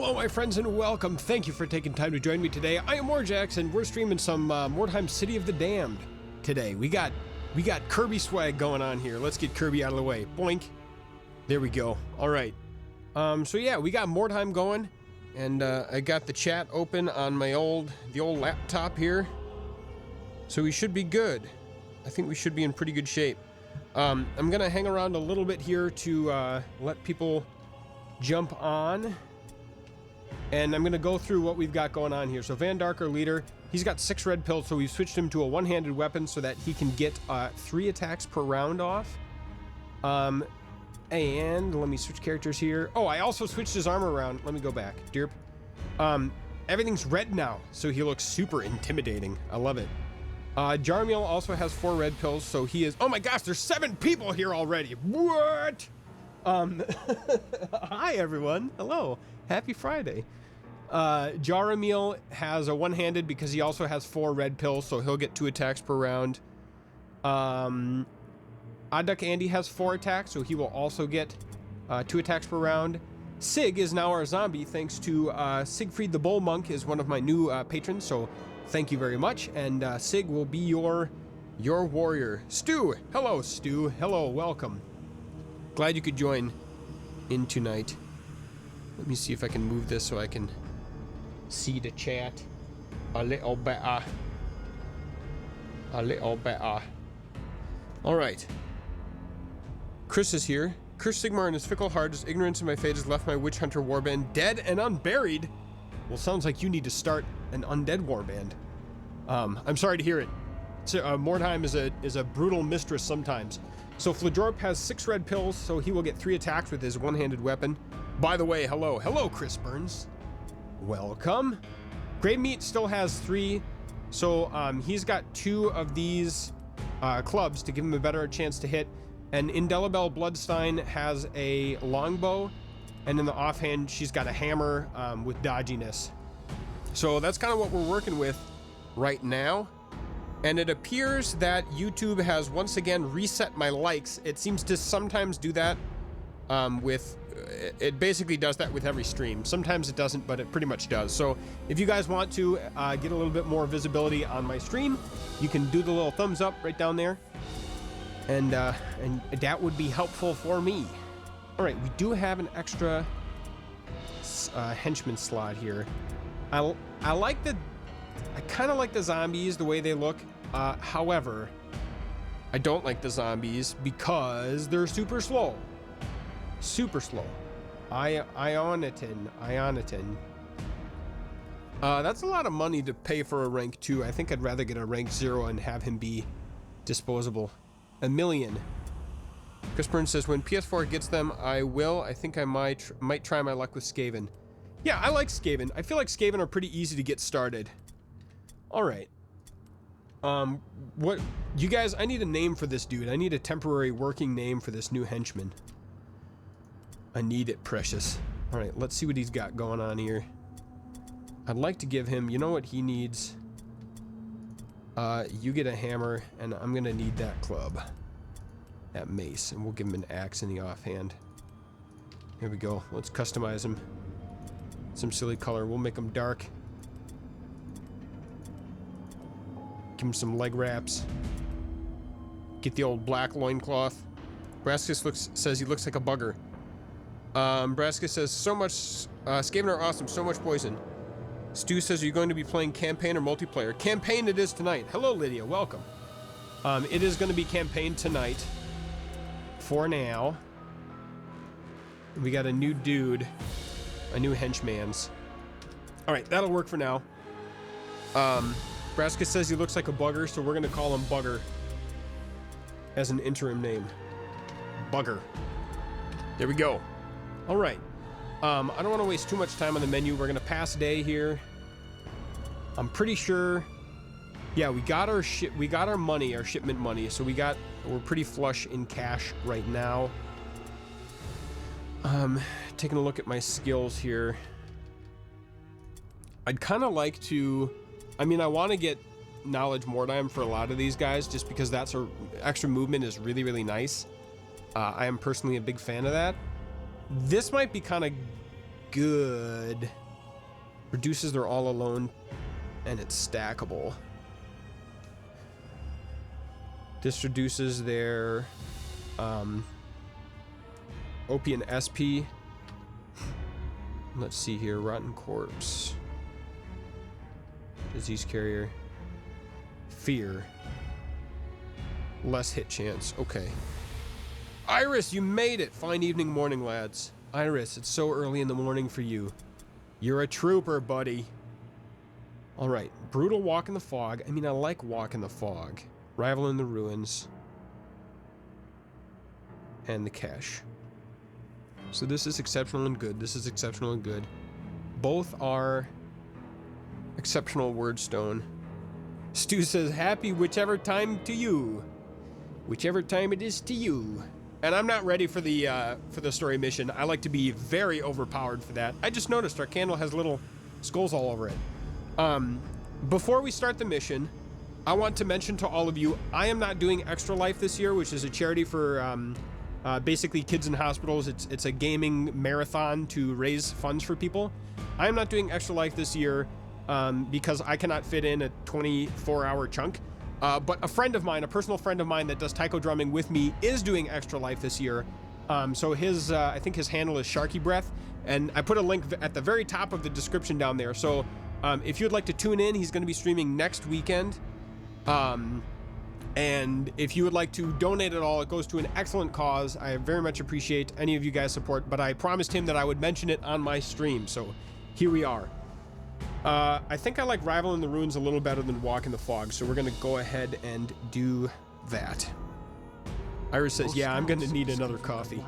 Hello my friends and welcome. Thank you for taking time to join me today. I am Morjax and we're streaming some Mordheim City of the Damned today. We got Kirby swag going on here. Let's get Kirby out of the way. Boink. There we go. All right. So yeah, we got Mordheim going and I got the chat open on my old laptop here. So we should be good. I think we should be in pretty good shape. I'm gonna hang around a little bit here to let people jump on. And I'm going to go through what we've got going on here. So Van Dark, our leader, he's got 6 red pills, so we've switched him to a one-handed weapon so that he can get 3 attacks per round off. And let me switch characters here. Oh, I also switched his armor around. Let me go back. Derp. Everything's red now, so he looks super intimidating. I love it. Jarmiel also has 4 red pills, so he is... Oh my gosh, there's 7 people here already. What? Hi, everyone. Hello. Happy Friday. Jarmiel has a one-handed because he also has 4 red pills, so he'll get 2 attacks per round. Odd Duck Andy has 4 attacks, so he will also get 2 attacks per round. Sig is now our zombie, thanks to Siegfried the Bull Monk is one of my new patrons, so thank you very much. And Sig will be your warrior. Stu! Hello, Stu. Hello, welcome. Glad you could join in tonight. Let me see if I can move this so I can see the chat a little better. All right. Chris is here. Chris Sigmar and his fickle heart, his ignorance of my fate has left my witch hunter warband dead and unburied. Well, sounds like you need to start an undead warband. I'm sorry to hear it. So, Mordheim is a brutal mistress sometimes. So Fladorp has 6 red pills, so he will get 3 attacks with his one-handed weapon. By the way, hello, Chris Burns. Welcome. Grey Meat still has 3, so he's got 2 of these clubs to give him a better chance to hit. And Indelible Bloodstein has a longbow, and in the offhand, she's got a hammer with dodginess. So that's kind of what we're working with right now. And it appears that YouTube has once again reset my likes. It seems to sometimes do that it basically does that with every stream. Sometimes it doesn't, but it pretty much does. So if you guys want to get a little bit more visibility on my stream, you can do the little thumbs up right down there. And that would be helpful for me. All right, we do have an extra henchman slot here. I kind of like the zombies, the way they look. However, I don't like the zombies because they're super slow. Super slow. Ionitin. That's a lot of money to pay for a rank 2. I think I'd rather get a rank 0 and have him be disposable. $1 million. Chris Burns says, when PS4 gets them, I will. I think I might try my luck with Skaven. Yeah, I like Skaven. I feel like Skaven are pretty easy to get started. All right. What you guys, I need a name for this dude. I need a temporary working name for this new henchman. I need it, precious. All right, let's see what he's got going on here. I'd like to give him, you know what he needs? You get a hammer, and I'm gonna need that club. That mace, and we'll give him an axe in the offhand. Here we go. Let's customize him. Some silly color. We'll make him dark. Give him some leg wraps. Get the old black loincloth. Braskus says he looks like a bugger. Braskus says, so much, Skaven are awesome, so much poison. Stu says, are you going to be playing campaign or multiplayer? Campaign it is tonight. Hello, Lydia, welcome. It is going to be campaign tonight. For now. We got a new dude. A new henchman's. Alright, that'll work for now. Braskus says he looks like a bugger, so we're going to call him Bugger. As an interim name. Bugger. There we go. Alright. I don't want to waste too much time on the menu. We're going to pass day here. I'm pretty sure... Yeah, we got our money, our shipment money, so we're pretty flush in cash right now. Taking a look at my skills here. I'd kind of like to... I mean, I want to get Knowledge Mordheim for a lot of these guys, just because that's extra movement is really, really nice. I am personally a big fan of that. This might be kind of good. Reduces their all alone, and it's stackable. This reduces their OP and SP. Let's see here. Rotten Corpse. Disease Carrier. Fear. Less hit chance. Okay. Iris, you made it! Fine evening, morning, lads. Iris, it's so early in the morning for you. You're a trooper, buddy. Alright. Brutal Walk in the Fog. I mean, I like Walk in the Fog. Rival in the Ruins. And the Cache. So this is exceptional and good. This is exceptional and good. Both are exceptional Wyrdstone. Stu says, happy whichever time to you. Whichever time it is to you. And I'm not ready for the story mission. I like to be very overpowered for that. I just noticed our candle has little skulls all over it. Before we start the mission, I want to mention to all of you, I am not doing Extra Life this year, which is a charity for basically kids in hospitals. It's a gaming marathon to raise funds for people. I am not doing Extra Life this year because I cannot fit in a 24-hour chunk. But a friend of mine, a personal friend of mine that does taiko drumming with me, is doing Extra Life this year. So his, I think his handle is Sharky Breath, and I put a link at the very top of the description down there. So if you'd like to tune in, he's going to be streaming next weekend. And if you would like to donate at all, it goes to an excellent cause. I very much appreciate any of you guys' support, but I promised him that I would mention it on my stream, so here we are. I think I like Rival in the Ruins a little better than Walk in the Fog, so we're going to go ahead and do that. Iris says, yeah, I'm going to need another coffee.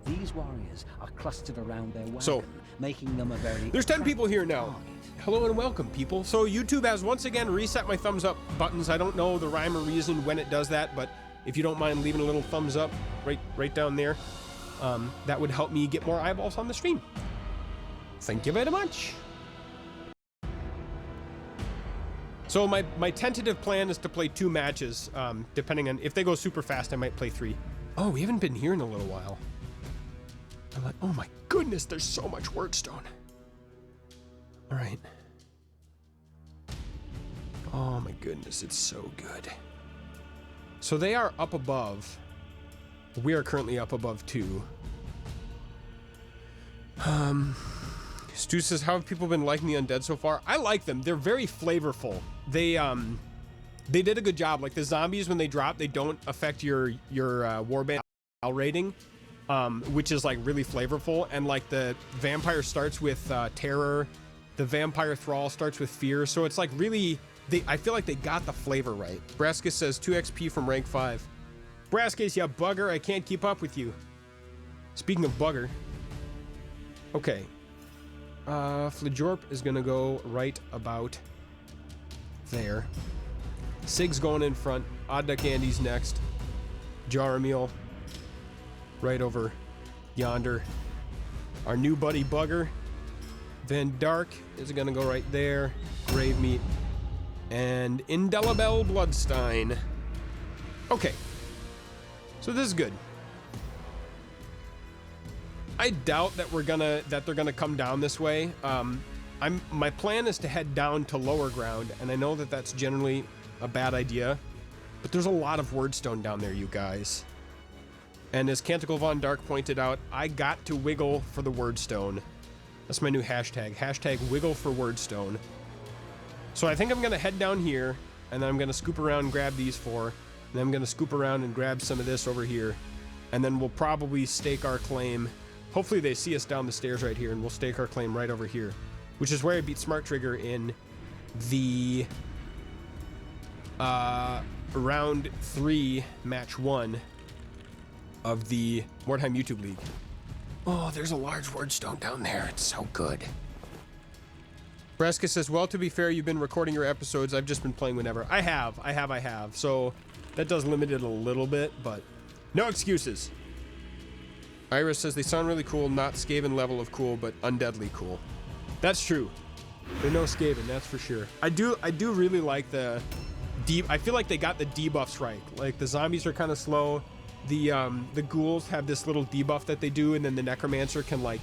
These warriors are clustered around their wagon, so, making them a very there's 10 people here now. Hello and welcome, people. So YouTube has once again reset my thumbs up buttons. I don't know the rhyme or reason when it does that, but if you don't mind leaving a little thumbs up right down there, that would help me get more eyeballs on the stream. Thank you very much. So my tentative plan is to play 2 matches, depending on if they go super fast, I might play 3. Oh, we haven't been here in a little while. I'm like, oh my goodness, there's so much Wyrdstone. All right. Oh my goodness, it's so good. So they are up above. We are currently up above 2. Stu says, how have people been liking the Undead so far? I like them. They're very flavorful. They did a good job. Like the zombies, when they drop, they don't affect your Warband rating, which is like really flavorful. And like the vampire starts with terror. The vampire thrall starts with fear. So it's like really, I feel like they got the flavor right. Braskus says 2 XP from rank 5. Braskus, you bugger. I can't keep up with you. Speaking of bugger. Okay. Flajorp is gonna go right about there. Sig's going in front. Odd Duck Andy's next. Jaramiel right over yonder. Our new buddy Bugger. Van Dark is gonna go right there. Grave Meat. And Indelible Bloodstein. Okay. So this is good. I doubt that they're gonna come down this way. My plan is to head down to lower ground, and I know that that's generally a bad idea, but there's a lot of Wyrdstone down there, you guys. And as Canticle Von Dark pointed out, I got to wiggle for the Wyrdstone. That's my new hashtag. Hashtag wiggle for Wyrdstone. So I think I'm gonna head down here, and then I'm gonna scoop around and grab these 4, and then I'm gonna scoop around and grab some of this over here, and then we'll probably stake our claim. Hopefully they see us down the stairs right here, and we'll stake our claim right over here, which is where I beat Smart Trigger in the round 3, match 1 of the Mordheim YouTube League. Oh, there's a large Wyrdstone down there. It's so good. Breska says, well, to be fair, you've been recording your episodes. I've just been playing whenever. I have. So that does limit it a little bit, but no excuses. Iris says, they sound really cool, not Skaven level of cool, but undeadly cool. That's true. They're no Skaven, that's for sure. I do really like the I feel like they got the debuffs right. Like the zombies are kind of slow. the ghouls have this little debuff that they do, and then the necromancer can like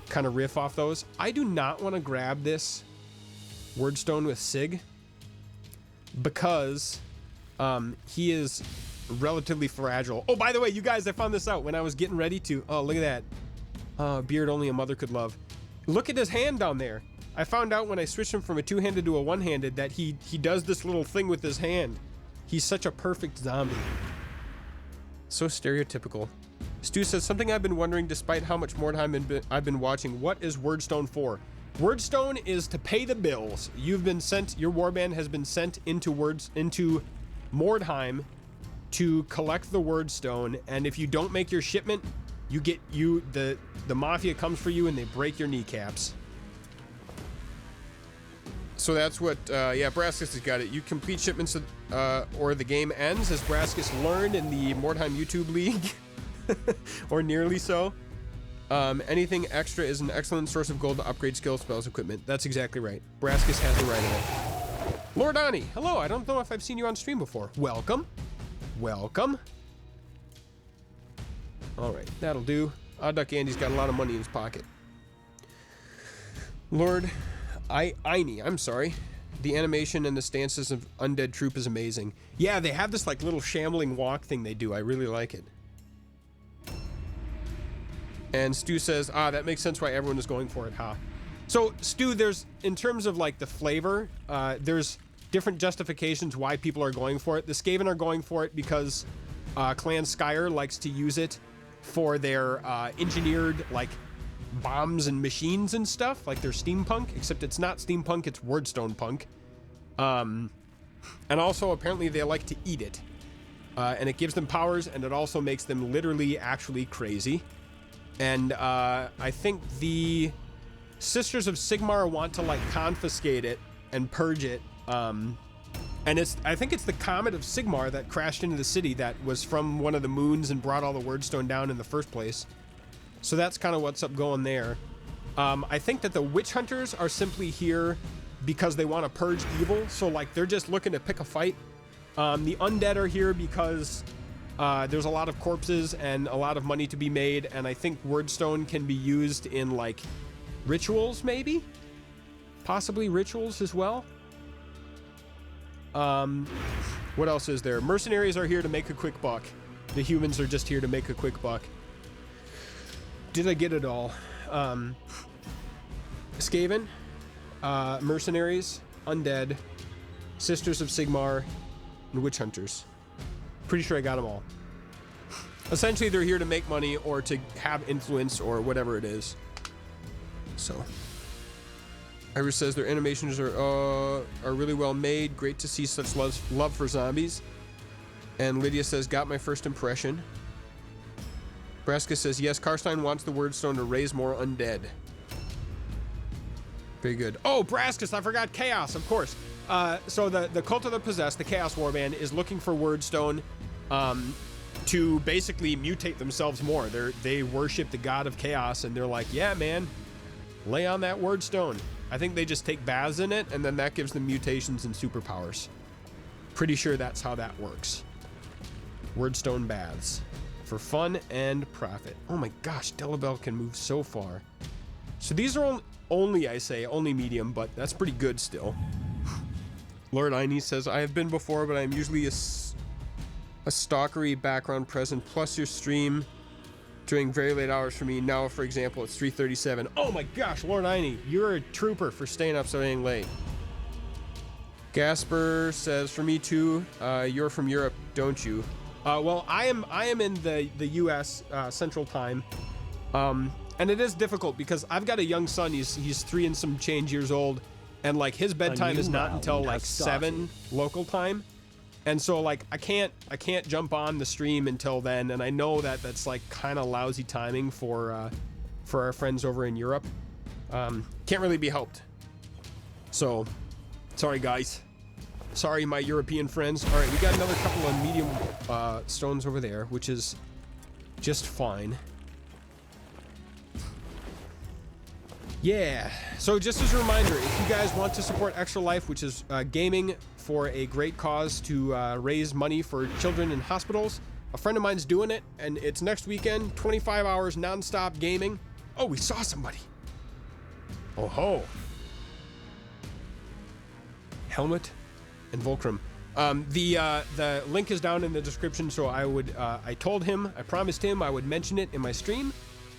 kind of riff off those. I do not want to grab this Wyrdstone with Sig because he is relatively fragile. Oh, by the way, you guys, I found this out when I was getting ready to. Oh, look at that. Beard only a mother could love. Look at his hand down there. I found out when I switched him from a two-handed to a one-handed that he does this little thing with his hand. He's such a perfect zombie. So stereotypical. Stu says, something I've been wondering despite how much Mordheim I've been watching. What is Wyrdstone for? Wyrdstone is to pay the bills. You've been sent, your warband has been sent into Mordheim to collect the Wyrdstone, and if you don't make your shipment, the mafia comes for you and they break your kneecaps. So that's what, yeah, Braskus has got it. You complete shipments or the game ends, as Braskus learned in the Mordheim YouTube League. Or nearly so. Anything extra is an excellent source of gold to upgrade skills, spells, equipment. That's exactly right. Braskus has the right of it. Lord Ani, hello. I don't know if I've seen you on stream before. Welcome. Welcome. All right, that'll do. Odd Duck Andy's got a lot of money in his pocket. Lord Aini, I'm sorry. The animation and the stances of Undead Troop is amazing. Yeah, they have this like little shambling walk thing they do. I really like it. And Stu says, that makes sense why everyone is going for it, huh? So, Stu, there's, in terms of like the flavor, there's different justifications why people are going for it. The Skaven are going for it because Clan Skyer likes to use it for their engineered like bombs and machines and stuff, like their steampunk, except it's not steampunk, it's Wyrdstone punk. And also apparently they like to eat it. And it gives them powers, and it also makes them literally actually crazy. And I think the Sisters of Sigmar want to like confiscate it and purge it. And I think it's the Comet of Sigmar that crashed into the city that was from one of the moons and brought all the Wyrdstone down in the first place. So that's kind of what's up going there. I think that the witch hunters are simply here because they want to purge evil. So like they're just looking to pick a fight. The undead are here because there's a lot of corpses and a lot of money to be made. And I think Wyrdstone can be used in like rituals, maybe? Possibly rituals as well. What else is there? Mercenaries are here to make a quick buck. The humans are just here to make a quick buck. Did I get it all? Skaven, mercenaries, undead, Sisters of Sigmar, and witch hunters. Pretty sure I got them all. Essentially, they're here to make money or to have influence or whatever it is. So, Iris says their animations are really well made. Great to see such love for zombies. And Lydia says, got my first impression. Braska says, yes, Karstein wants the Wyrdstone to raise more undead. Very good. Oh, Braskus, I forgot Chaos, of course. So the Cult of the Possessed, the Chaos Warband, is looking for Wyrdstone to basically mutate themselves more. They worship the god of chaos, and they're like, yeah, man, lay on that Wyrdstone. I think they just take baths in it, and then that gives them mutations and superpowers. Pretty sure that's how that works. Wyrdstone baths. For fun and profit. Oh my gosh, Delabel can move so far. So these are only medium, but that's pretty good still. Lord Aini says, I have been before, but I'm usually a stalkery background present, plus your stream during very late hours for me. Now, for example, it's 3:37. Oh my gosh, Lord Aini, you're a trooper for staying up so dang late. Gasper says, for me too, you're from Europe, don't you? Well, I am in the U.S. Central Time, and it is difficult because I've got a young son. He's 3 and some change years old, and like his bedtime is not until like 7 local time, and so like I can't jump on the stream until then. And I know that that's like kind of lousy timing for our friends over in Europe. Can't really be helped. So, sorry guys. Sorry, my European friends. All right, we got another couple of medium stones over there, which is just fine. Yeah. So just as a reminder, if you guys want to support Extra Life, which is gaming for a great cause to raise money for children in hospitals, A friend of mine's doing it, and it's next weekend, 25 hours non-stop gaming. Oh, we saw somebody. Oh ho. Helmet and Volcrum. The link is down in the description, so I told him, I promised him I would mention it in my stream.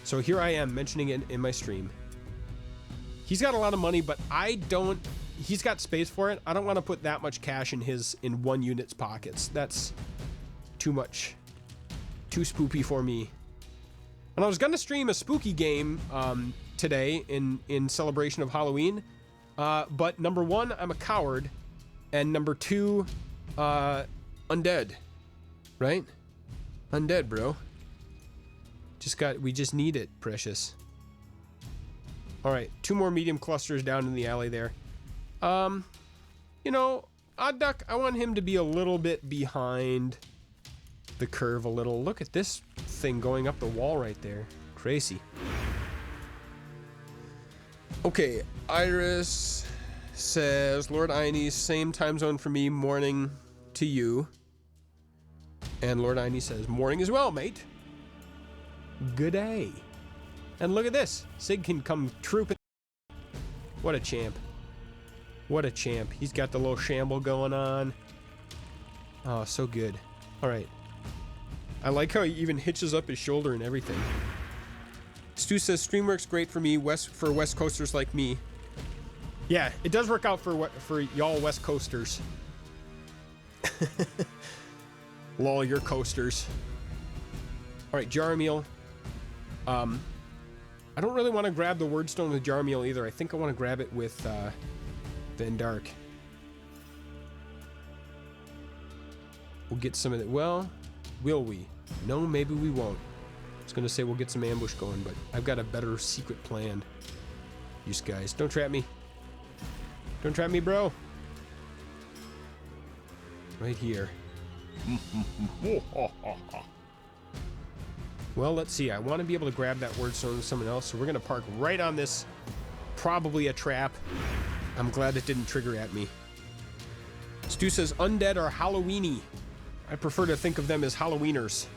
So here I am mentioning it in my stream. He's got a lot of money, but he's got space for it. I don't want to put that much cash in one unit's pockets. That's too much. Too spoopy for me. And I was gonna stream a spooky game today in celebration of Halloween, but number one, I'm a coward, and number two, undead, right? Undead, bro. We just need it, precious. All right, 2 more medium clusters down in the alley there. You know, Odd Duck, I want him to be a little bit behind the curve a little. Look at this thing going up the wall right there. Crazy. Okay, Iris says, Lord Ine, same time zone for me, morning to you. And Lord Ine says, morning as well, mate. Good day. And look at this. Sig can come trooping. What a champ. What a champ. He's got the little shamble going on. Oh, so good. All right. I like how he even hitches up his shoulder and everything. Stu says, stream works great for me, for West Coasters like me. Yeah, it does work out for y'all West Coasters. Lol, you're coasters. All right, Jarmeal. I don't really want to grab the Wyrdstone with Jarmeal either. I think I want to grab it with Van Dark. We'll get some of it. Well, will we? No, maybe we won't. I was going to say we'll get some ambush going, but I've got a better secret plan. You guys, don't trap me. Don't trap me, bro. Right here. Well, let's see. I want to be able to grab that Wyrdstone with someone else, so we're going to park right on this. Probably a trap. I'm glad it didn't trigger at me. Stu says, undead are Halloweeny. I prefer to think of them as Halloweeners.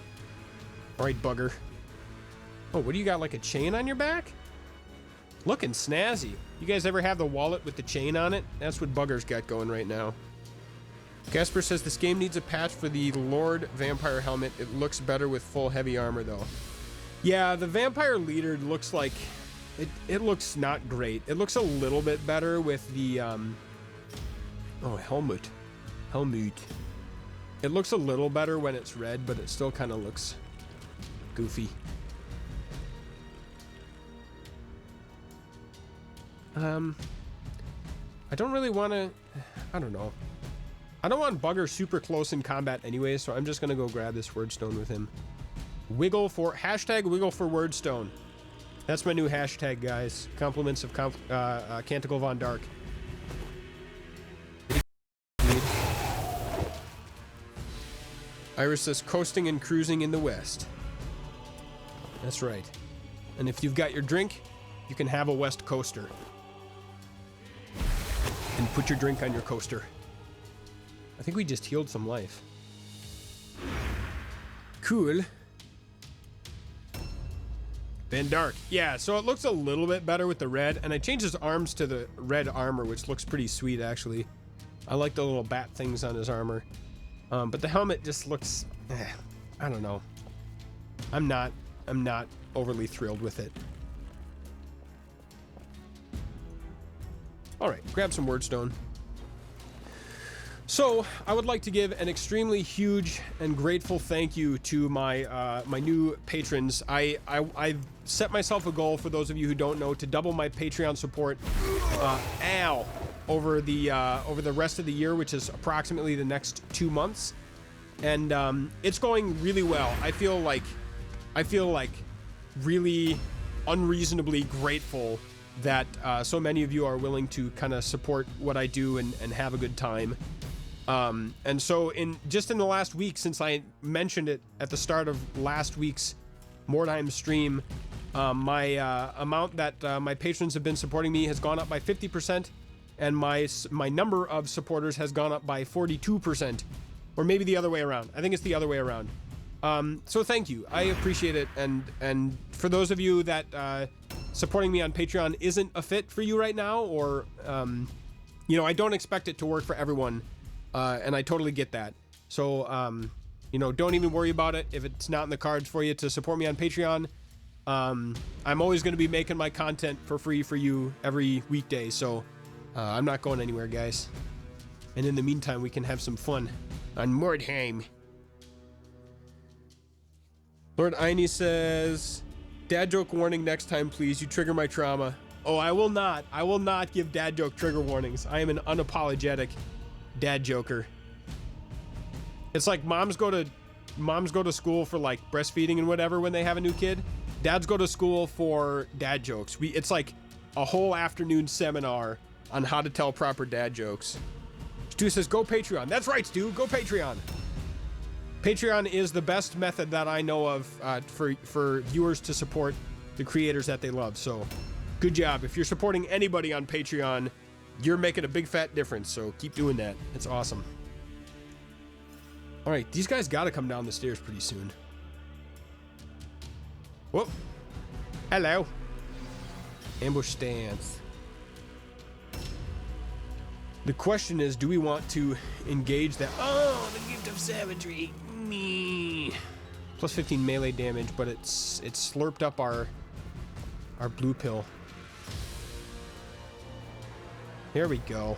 All right, bugger. Oh, what do you got, like a chain on your back? Looking snazzy. You guys ever have the wallet with the chain on it? That's what Bugger's got going right now. Gasper says this game needs a patch for the Lord Vampire helmet. It looks better with full heavy armor, though. Yeah, the Vampire Leader looks like... It looks not great. It looks a little bit better with the... Oh, helmet. Helmet. It looks a little better when it's red, but it still kind of looks goofy. I don't really want to... I don't know. I don't want Bugger super close in combat anyway, so I'm just going to go grab this Wyrdstone with him. Wiggle for... Hashtag wiggle for Wyrdstone. That's my new hashtag, guys. Compliments of Canticle Von Dark. Iris says, coasting and cruising in the west. That's right. And if you've got your drink, you can have a West Coaster. And put your drink on your coaster. I think we just healed some life. Cool. Van Dark. Yeah, so it looks a little bit better with the red, and I changed his arms to the red armor, which looks pretty sweet, actually. I like the little bat things on his armor. But the helmet just looks... I don't know. I'm not overly thrilled with it. All right, grab some Wyrdstone. So, I would like to give an extremely huge and grateful thank you to my my new patrons. I've set myself a goal, for those of you who don't know, to double my Patreon support over the rest of the year, which is approximately the next 2 months. And it's going really well. I feel like really unreasonably grateful that so many of you are willing to kind of support what I do and have a good time. And so in the last week, since I mentioned it at the start of last week's Mordheim stream, my amount that my patrons have been supporting me has gone up by 50%, and my number of supporters has gone up by 42%, or maybe the other way around. I think it's the other way around. So thank you. I appreciate it. And for those of you that supporting me on Patreon isn't a fit for you right now, or you know, I don't expect it to work for everyone, and I totally get that. So you know, don't even worry about it if it's not in the cards for you to support me on Patreon. I'm always going to be making my content for free for you every weekday, so I'm not going anywhere, guys. And in the meantime, we can have some fun on Mordheim. Lord Eine says, dad joke warning next time, please. You trigger my trauma. Oh, I will not. I will not give dad joke trigger warnings. I am an unapologetic dad joker. It's like moms go to school for like breastfeeding and whatever when they have a new kid. Dads go to school for dad jokes. It's like a whole afternoon seminar on how to tell proper dad jokes. Stu says, go Patreon. That's right, Stu. Go Patreon. Patreon is the best method that I know of for viewers to support the creators that they love. So, good job. If you're supporting anybody on Patreon, you're making a big fat difference. So, keep doing that. It's awesome. All right, these guys got to come down the stairs pretty soon. Whoop. Hello. Ambush stance. The question is, do we want to engage that? Oh, the gift of savagery. Me. Plus 15 melee damage, but it slurped up our blue pill. There we go.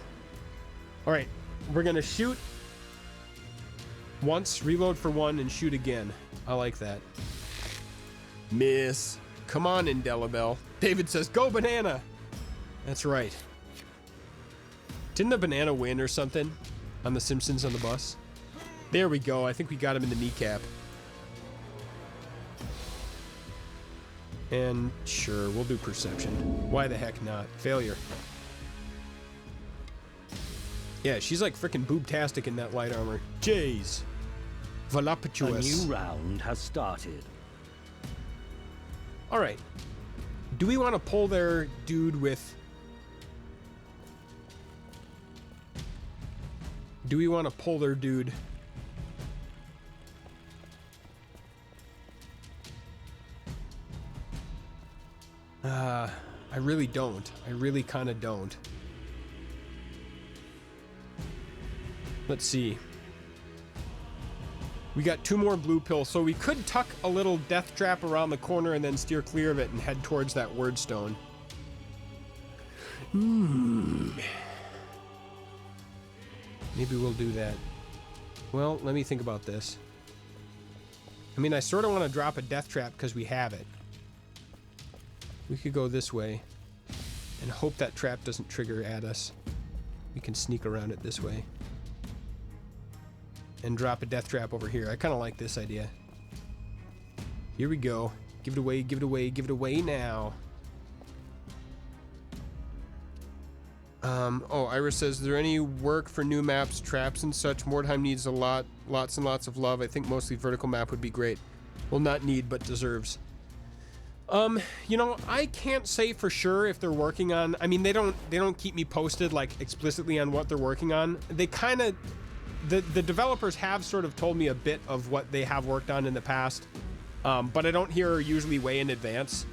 All right, we're gonna shoot once, reload for one, and shoot again. I like that. Miss. Come on, Indelibel. David says, go banana. That's right. Didn't the banana win or something on The Simpsons on the bus? There we go. I think we got him in the kneecap. And sure, we'll do perception. Why the heck not? Failure. Yeah, she's like freaking boobtastic in that light armor. Jeez. Voluptuous. A new round has started. All right. Do we want to pull their dude with... Do we want to pull their dude? I really don't. I really kind of don't. Let's see. We got 2 more blue pills, so we could tuck a little death trap around the corner and then steer clear of it and head towards that Wyrdstone. Maybe we'll do that. Well, let me think about this. I mean, I sort of want to drop a death trap because we have it. We could go this way and hope that trap doesn't trigger at us. We can sneak around it this way. And drop a death trap over here. I kind of like this idea. Here we go. Give it away, give it away, give it away now. Oh, Iris says, is there any work for new maps, traps and such? Mordheim needs lots and lots of love. I think mostly vertical map would be great. Well, not need, but deserves. You know, I can't say for sure if they're working on, I mean, they don't keep me posted like explicitly on what they're working on. They kind of, the developers have sort of told me a bit of what they have worked on in the past, but I don't hear usually way in advance.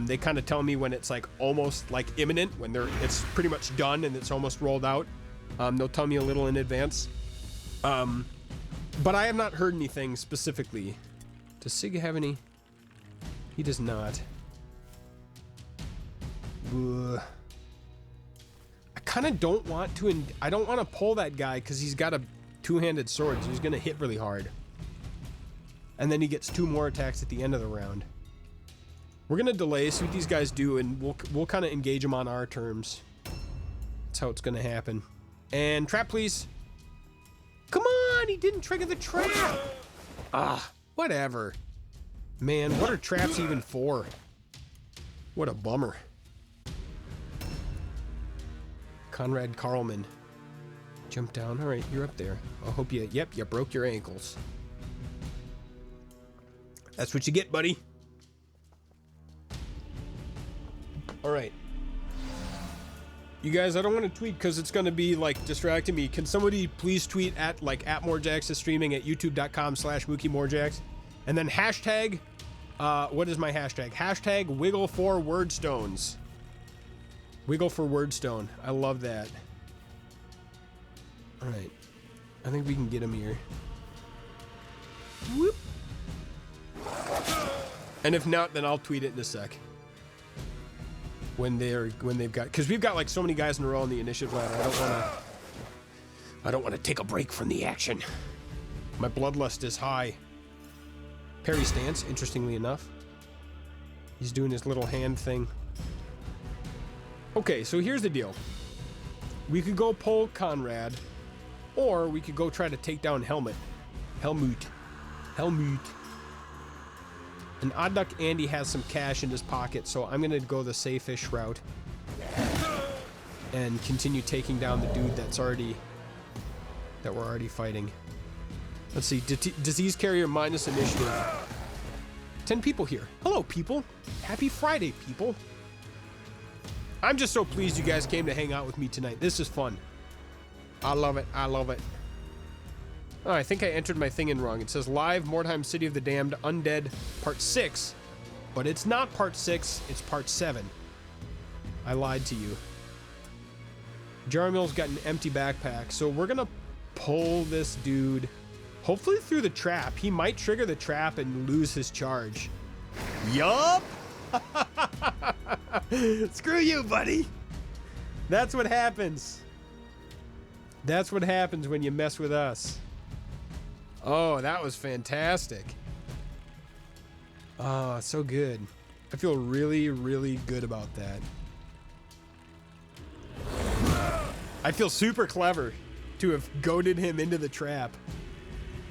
They kind of tell me when it's like almost like imminent, when it's pretty much done and it's almost rolled out. They'll tell me a little in advance. But I have not heard anything specifically. Does Sig have any? He does not. Ugh. I kind of don't want to, I don't want to pull that guy because he's got a two-handed sword, so he's going to hit really hard. And then he gets 2 more attacks at the end of the round. We're going to delay, see what these guys do, and we'll kind of engage them on our terms. That's how it's going to happen. And trap, please. Come on, he didn't trigger the trap. Ah, whatever. Man, what are traps even for? What a bummer. Conrad Carlman. Jump down. All right, you're up there. I hope you... Yep, you broke your ankles. That's what you get, buddy. All right. You guys, I don't want to tweet because it's going to be, like, distracting me. Can somebody please tweet at Morjax is streaming at youtube.com/MookieMorjax? And then hashtag, what is my hashtag? Hashtag wiggle for Wyrdstones. Wiggle for Wyrdstone. I love that. All right. I think we can get him here. Whoop. And if not, then I'll tweet it in a sec. When they've got, because we've got like so many guys in a row on the initiative ladder. I don't want to take a break from the action. My bloodlust is high. Parry stance, interestingly enough. He's doing his little hand thing. Okay, so here's the deal. We could go pull Conrad, or we could go try to take down Helmut. And Odd Duck Andy has some cash in his pocket, so I'm gonna go the safe-ish route and continue taking down the dude that we're already fighting. Let's see, disease carrier minus initiative. 10 people here. Hello, people. Happy Friday, people. I'm just so pleased you guys came to hang out with me tonight. This is fun. I love it. I love it. Oh, I think I entered my thing in wrong. It says live Mordheim City of the Damned Undead Part 6, but it's not Part 6, it's Part 7. I lied to you. Jarmil's got an empty backpack, so we're gonna pull this dude, hopefully through the trap. He might trigger the trap and lose his charge. Yup! Screw you, buddy! That's what happens. That's what happens when you mess with us. Oh, that was fantastic. Oh, so good. I feel really, really good about that. I feel super clever to have goaded him into the trap.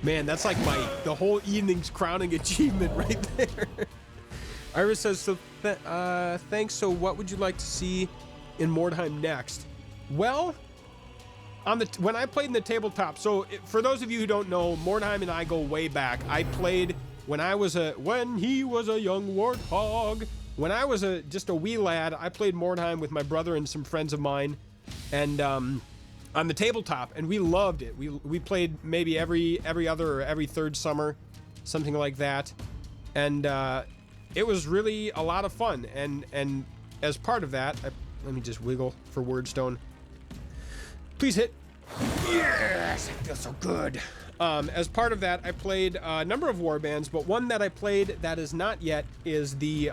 Man, that's like the whole evening's crowning achievement right there. Iris says, so thanks. So what would you like to see in Mordheim next? Well, when I played in the tabletop, so for those of you who don't know, Mordheim and I go way back. I played when he was a young warthog. When I was just a wee lad, I played Mordheim with my brother and some friends of mine, and on the tabletop, and we loved it. We played maybe every other or every third summer, something like that, and it was really a lot of fun. And as part of that, let me just wiggle for Wyrdstone. Please hit. Yes, it feels so good. As part of that, I played a number of warbands, but one that I played that is not yet is the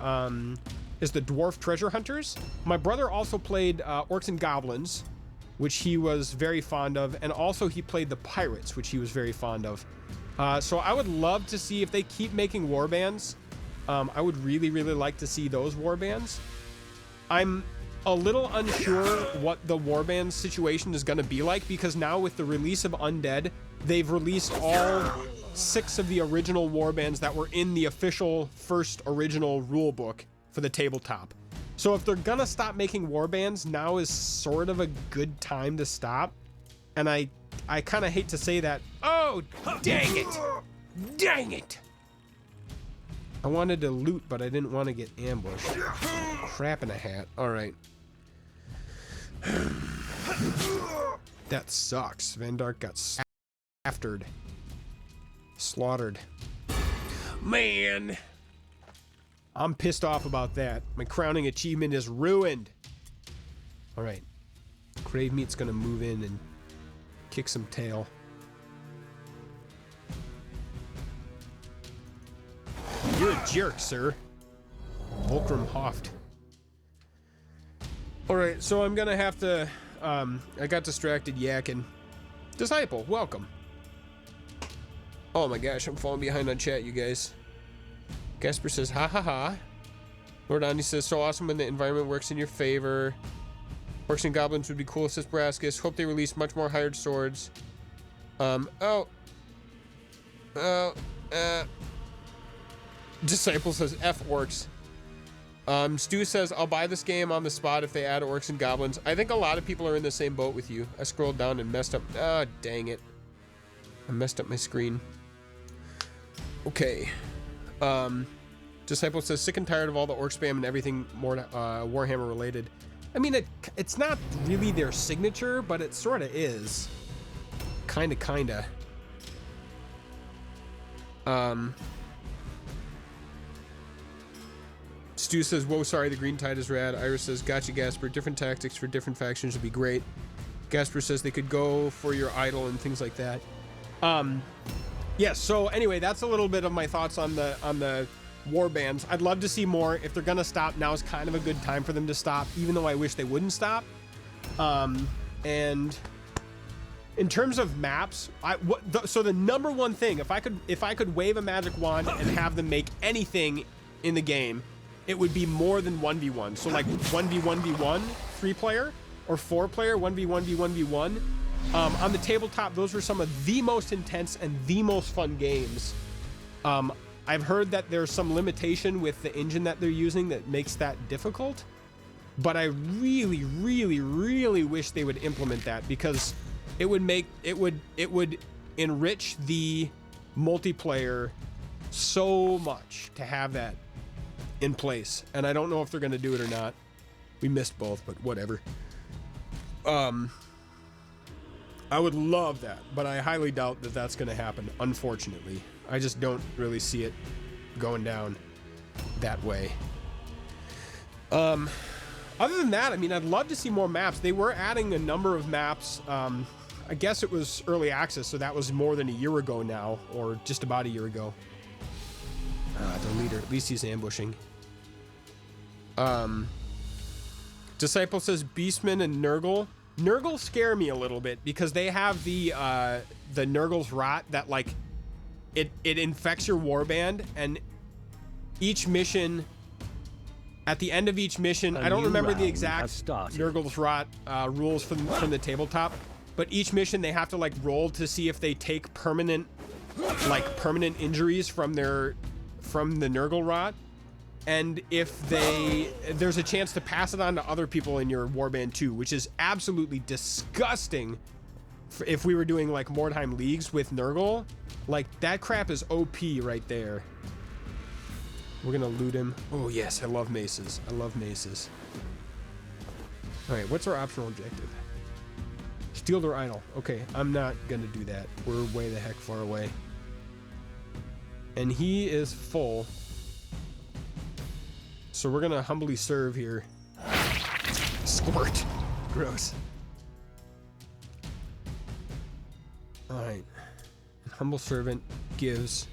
Dwarf Treasure Hunters. My brother also played Orcs and Goblins, which he was very fond of, and also he played the Pirates, which he was very fond of. So I would love to see if they keep making warbands. I would really, really like to see those warbands. I'm a little unsure what the warband situation is going to be like, because now with the release of Undead, they've released all 6 of the original warbands that were in the official first original rulebook for the tabletop. So if they're gonna stop making warbands, now is sort of a good time to stop. And I kind of hate to say that. Oh, dang it! Dang it! I wanted to loot, but I didn't want to get ambushed. Crap in a hat. All right. That sucks. Van Dark got aftered. Slaughtered. Man! I'm pissed off about that. My crowning achievement is ruined. Alright. Crave Meat's gonna move in and kick some tail. You're a jerk, sir. Volkram Hoft. Alright, so I'm gonna have to... I got distracted yakking. Disciple, welcome. Oh my gosh, I'm falling behind on chat, you guys. Gasper says, ha ha ha. Lord Andy says, so awesome when the environment works in your favor. Orcs and Goblins would be cool, says Braskus. Hope they release much more hired swords. Disciple says, F Orcs. Stu says, I'll buy this game on the spot if they add Orcs and Goblins. I think a lot of people are in the same boat with you. I scrolled down and messed up. Ah, dang it. I messed up my screen. Okay. Disciple says, sick and tired of all the orc spam and everything more Warhammer related. I mean, it's not really their signature, but it sort of is. Kinda. Stu says, whoa, sorry, the green tide is rad. Iris says, gotcha, Gasper. Different tactics for different factions would be great. Gasper says they could go for your idol and things like that. Yes, so anyway, that's a little bit of my thoughts on the war bands. I'd love to see more. If they're gonna stop, now is kind of a good time for them to stop, even though I wish they wouldn't stop. And in terms of maps, so the number one thing, if I could wave a magic wand and have them make anything in the game, it would be more than 1v1. So like 1v1v1, 3-player, or 4-player, 1v1v1v1. On the tabletop, those were some of the most intense and the most fun games. I've heard that there's some limitation with the engine that they're using that makes that difficult, but I really, really, really wish they would implement that, because it would enrich the multiplayer so much to have that in place. And I don't know if they're going to do it or not. We missed both, but whatever. I would love that, but I highly doubt that that's going to happen, unfortunately. I just don't really see it going down that way. Other than that, I mean, I'd love to see more maps. They were adding a number of maps. I guess it was early access, so that was more than a year ago now, or just about a year ago. The leader, at least he's ambushing. Disciple says Beastman and Nurgle. Nurgle scare me a little bit because they have the Nurgle's rot that, like, it infects your warband, and each mission, at the end of each mission, I don't remember the exact Nurgle's rot rules from the tabletop, but each mission they have to like roll to see if they take permanent injuries from the Nurgle rot. And if there's a chance to pass it on to other people in your warband too, which is absolutely disgusting. If we were doing like Mordheim leagues with Nurgle, like that crap is OP right there. We're gonna loot him. Oh yes, I love maces. I love maces. All right, what's our optional objective? Steal their idol. Okay, I'm not gonna do that. We're way the heck far away. And he is full. So we're gonna humbly serve here. Squirt. Gross. Alright. Humble servant gives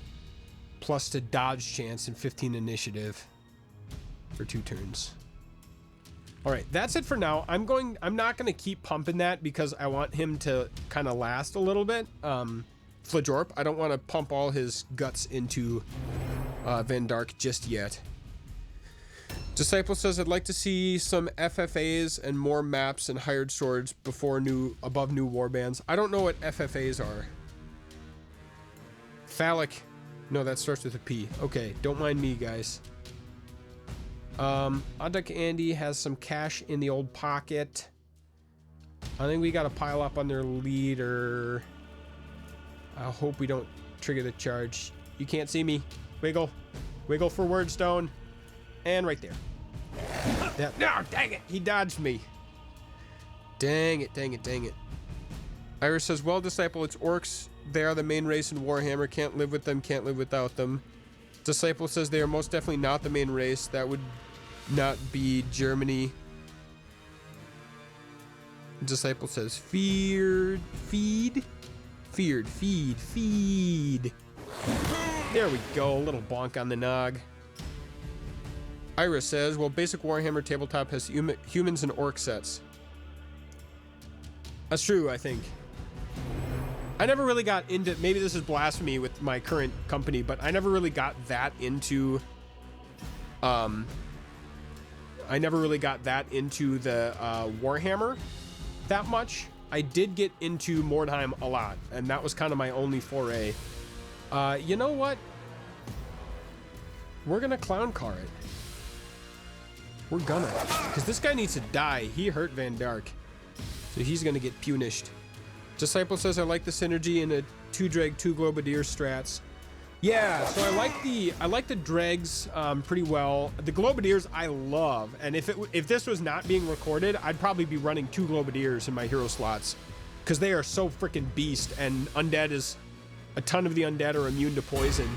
plus to dodge chance and 15 initiative for 2 turns. Alright, that's it for now. I'm not gonna keep pumping that because I want him to kind of last a little bit. Flajorp, I don't want to pump all his guts into Van Dark just yet. Disciple says, I'd like to see some FFAs and more maps and hired swords above new warbands. I don't know what FFAs are. Phallic. No, that starts with a P. Okay, don't mind me, guys. Uduk Andy has some cash in the old pocket. I think we got to pile up on their leader. I hope we don't trigger the charge. You can't see me. Wiggle. Wiggle for Wyrdstone. And right there. No, dang it. He dodged me. Dang it, dang it, dang it. Iris says, well, Disciple, it's orcs. They are the main race in Warhammer. Can't live with them, can't live without them. Disciple says they are most definitely not the main race. That would not be Germany. Disciple says, feared. There we go. A little bonk on the nog. Iris says, well, basic Warhammer tabletop has humans and orc sets. That's true, I think. I never really got into, maybe this is blasphemy with my current company, but I never really got that into, the Warhammer that much. I did get into Mordheim a lot, and that was kind of my only foray. You know what? We're gonna clown car it. We're gonna, because this guy needs to die. He hurt Van Dark, so he's gonna get punished. Disciple says, I like the synergy in a 2-dreg, 2 globadier strats. Yeah, so I like the dregs pretty well. The globadiers I love, and if this was not being recorded, I'd probably be running 2 globadiers in my hero slots, because they are so freaking beast. And undead is, a ton of the undead are immune to poison,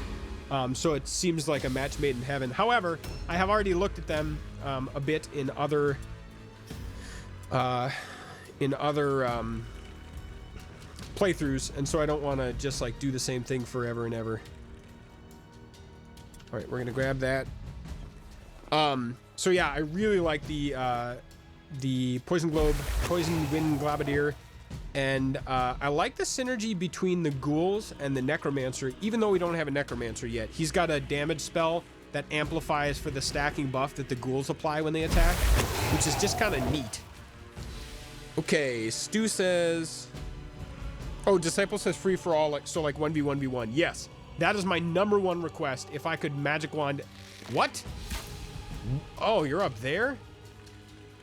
So it seems like a match made in heaven. However, I have already looked at them a bit in other playthroughs, and so I don't want to just like do the same thing forever and ever. All right, we're gonna grab that. So yeah, I really like the poison wind globadier, and I like the synergy between the ghouls and the necromancer. Even though we don't have a necromancer yet, he's got a damage spell that amplifies for the stacking buff that the ghouls apply when they attack, which is just kind of neat. Okay, Stu says, oh, Disciple says free for all, like, so like 1v1v1. Yes, that is my #1 request. If I could magic wand. What? Oh, you're up there?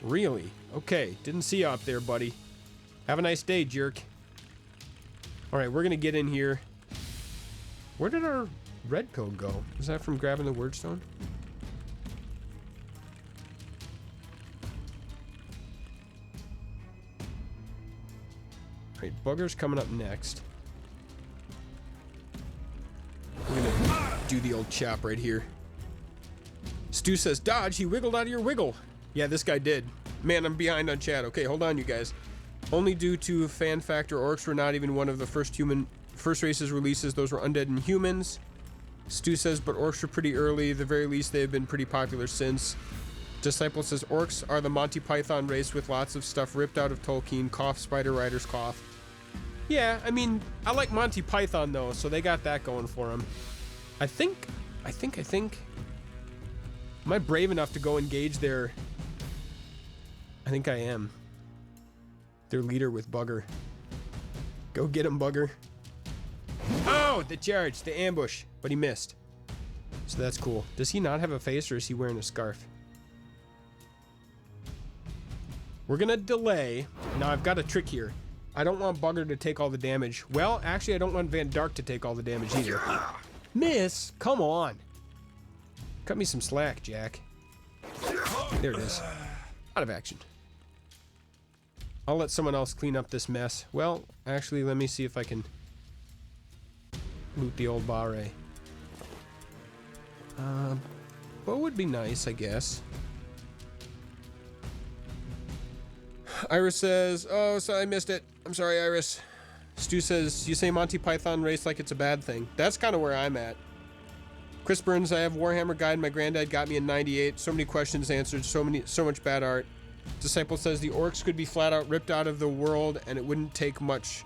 Really? Okay, didn't see you up there, buddy. Have a nice day, jerk. All right, we're gonna get in here. Where did our red code go? Is that from grabbing the Wyrdstone? All right, Bugger's coming up next. We're gonna do the old chop right here. Stu says, dodge, he wiggled out of your wiggle. Yeah, this guy did. Man, I'm behind on chat. Okay, hold on, you guys. Only due to fan factor, orcs were not even one of the first races releases. Those were undead and humans. Stu says, but orcs were pretty early. At the very least, they have been pretty popular since. Disciple says, orcs are the Monty Python race with lots of stuff ripped out of Tolkien. Cough, Spider Riders, cough. Yeah, I mean, I like Monty Python, though, so they got that going for them. I think. Am I brave enough to go engage their... I think I am. Their leader with Bugger. Go get him, Bugger. Oh, the charge, the ambush. But he missed. So that's cool. Does he not have a face, or is he wearing a scarf? We're gonna delay. Now I've got a trick here. I don't want Bugger to take all the damage. Well, actually, I don't want Van Dark to take all the damage either. Miss, come on. Cut me some slack, Jack. There it is. Out of action. I'll let someone else clean up this mess. Well, actually, let me see if I can loot the old Barre. Bow would be nice, I guess. Iris says, oh, sorry, I missed it. I'm sorry, Iris. Stu says, you say Monty Python race like it's a bad thing. That's kind of where I'm at. Chris Burns, I have Warhammer Guide. My granddad got me in 98. So many questions answered. So much bad art. Disciple says the orcs could be flat out ripped out of the world and it wouldn't take much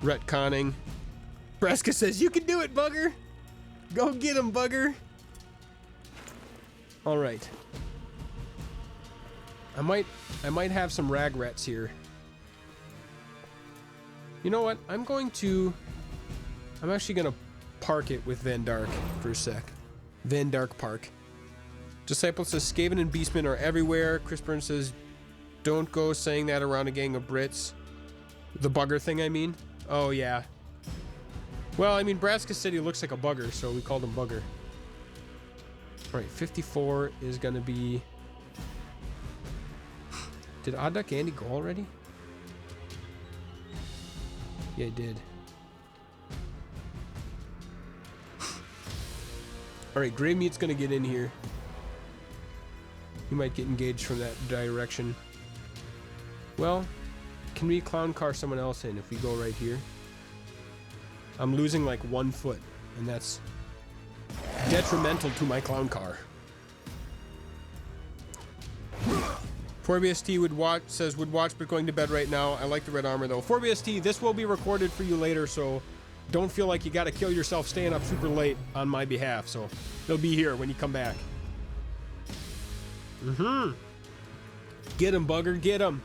retconning. Braska says, you can do it, Bugger. Go get him, Bugger. All right. I might have some ragrets here. You know what? I'm actually gonna park it with Van Dark for a sec. Van Dark Park. Disciple says Skaven and Beastmen are everywhere. Chris Burns says, don't go saying that around a gang of Brits. The Bugger thing, I mean. Oh, yeah. Well, I mean, Braska said he looks like a bugger, so we called him Bugger. All right, 54 is gonna be... Did Odd Duck Andy go already? Yeah, he did. Alright, Grave Meat's gonna get in here. He might get engaged from that direction. Well, can we clown car someone else in if we go right here? I'm losing like 1 foot, and that's detrimental to my clown car. 4BST would watch but going to bed right now. I like the red armor though. 4BST, this will be recorded for you later, so don't feel like you gotta kill yourself staying up super late on my behalf, so they'll be here when you come back. Get him, Bugger, get him.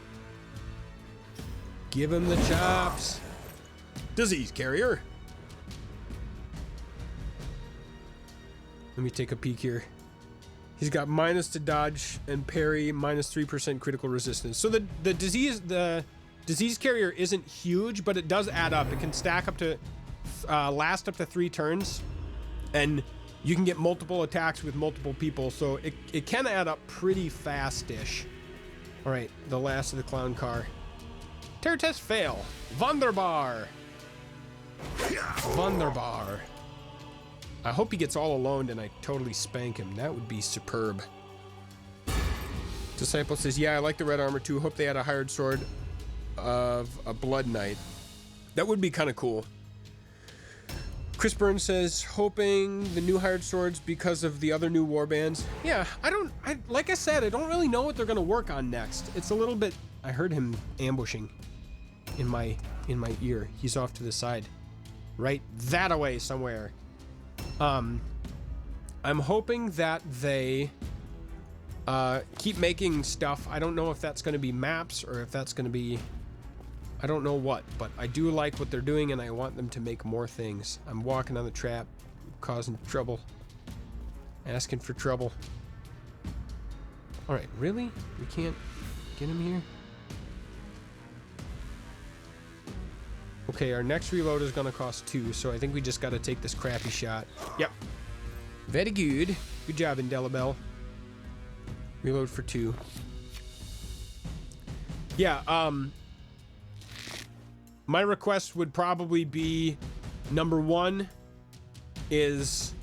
Give him the chops. Disease carrier. Let me take a peek here. He's got minus to dodge and parry, minus 3% critical resistance. So the disease carrier isn't huge, but it does add up. It can stack up to last up to 3 turns, and you can get multiple attacks with multiple people, so it can add up pretty fast-ish. All right, the last of the clown car. Terror test fail. Wunderbar. Wunderbar. I hope he gets all alone and I totally spank him. That would be superb. Disciple says, yeah, I like the red armor too. Hope they had a hired sword of a blood knight. That would be kind of cool. Chris Burns says, hoping the new hired swords because of the other new warbands. Yeah, like I said, I don't really know what they're going to work on next. It's a little bit, I heard him ambushing in my ear. He's off to the side. Right that away somewhere. I'm hoping that they keep making stuff. I don't know if that's going to be maps or if that's going to be, I don't know what, but I do like what they're doing and I want them to make more things. I'm walking on the trap, causing trouble, asking for trouble. All right, really? We can't get him here? Okay, our next reload is going to cost 2, so I think we just got to take this crappy shot. Yep. Very good. Good job, Indelible. Reload for 2. Yeah, my request would probably be, number 1 is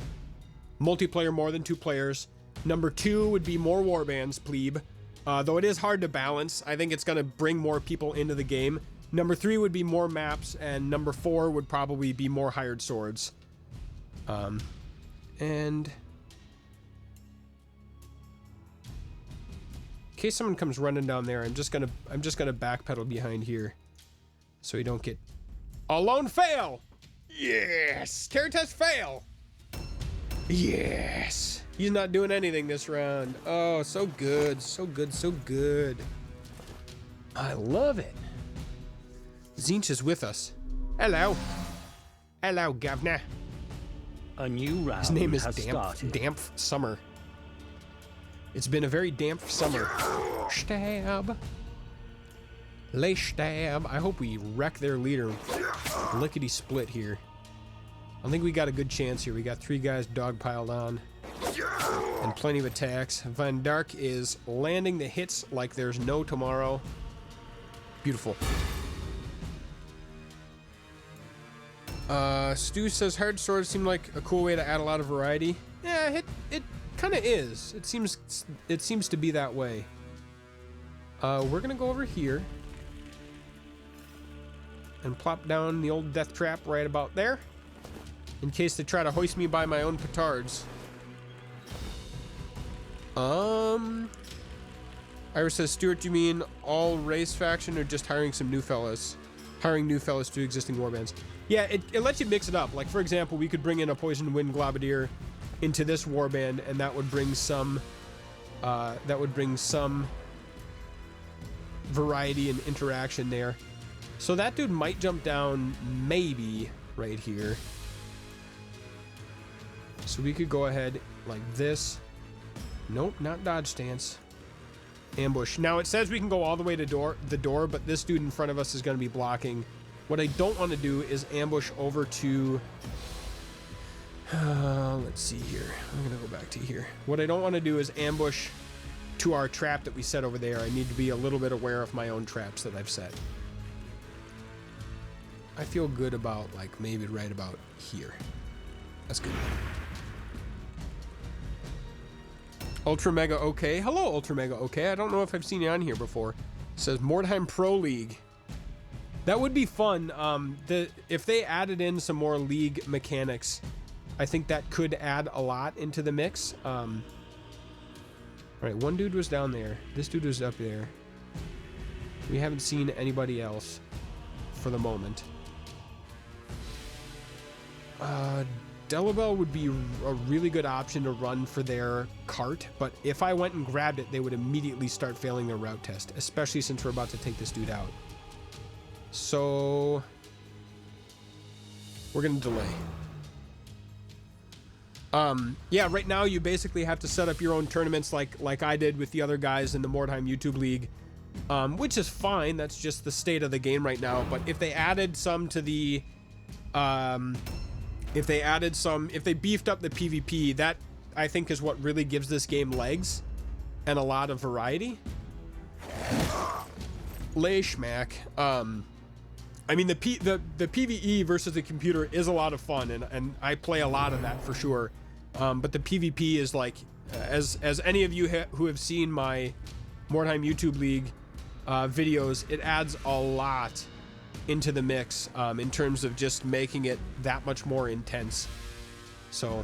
multiplayer more than 2 players. Number 2 would be more warbands, plebe. Though it is hard to balance, I think it's going to bring more people into the game. Number 3 would be more maps, and number 4 would probably be more hired swords. And in case someone comes running down there, I'm just gonna backpedal behind here, so we don't get alone. Fail. Yes, terror test fail. Yes, he's not doing anything this round. Oh, so good, so good, so good. I love it. Zinch is with us. Hello. Hello, governor. A new round. His name is started. Damp Summer. It's been a very damp summer. Stab. Lay stab. I hope we wreck their leader. Lickety split here. I think we got a good chance here. We got 3 guys dogpiled on. And plenty of attacks. Van Dark is landing the hits like there's no tomorrow. Beautiful. Stu says hard swords seem like a cool way to add a lot of variety. Yeah, it kind of is. It seems to be that way. We're gonna go over here and plop down the old death trap right about there, in case they try to hoist me by my own petards. Iris says, Stuart, you mean all race faction or just hiring some new fellas? Hiring new fellas to existing warbands. Yeah, it lets you mix it up. Like, for example, we could bring in a Poison Wind Globadier into this warband, and that would bring some variety and interaction there. So that dude might jump down maybe right here. So we could go ahead like this. Nope, not dodge stance. Ambush. Now it says we can go all the way to the door, but this dude in front of us is going to be blocking. What I don't want to do is ambush over to... let's see here. I'm going to go back to here. What I don't want to do is ambush to our trap that we set over there. I need to be a little bit aware of my own traps that I've set. I feel good about, like, maybe right about here. That's good. Ultra Mega OK. Hello, Ultra Mega OK. I don't know if I've seen you on here before. It says Mordheim Pro League. That would be fun. If they added in some more league mechanics, I think that could add a lot into the mix. All right, one dude was down there. This dude was up there. We haven't seen anybody else for the moment. Delabel would be a really good option to run for their cart, but if I went and grabbed it, they would immediately start failing their route test, especially since we're about to take this dude out. So we're gonna delay. Yeah, right now you basically have to set up your own tournaments like I did with the other guys in the Mordheim YouTube League, which is fine. That's just the state of the game right now. But if they added some to the if they beefed up the PvP, that I think is what really gives this game legs and a lot of variety. Lay schmack. I mean, the PvE versus the computer is a lot of fun, and I play a lot of that for sure. But the PvP is like, as any of you who have seen my Mordheim YouTube League videos, it adds a lot into the mix in terms of just making it that much more intense. So,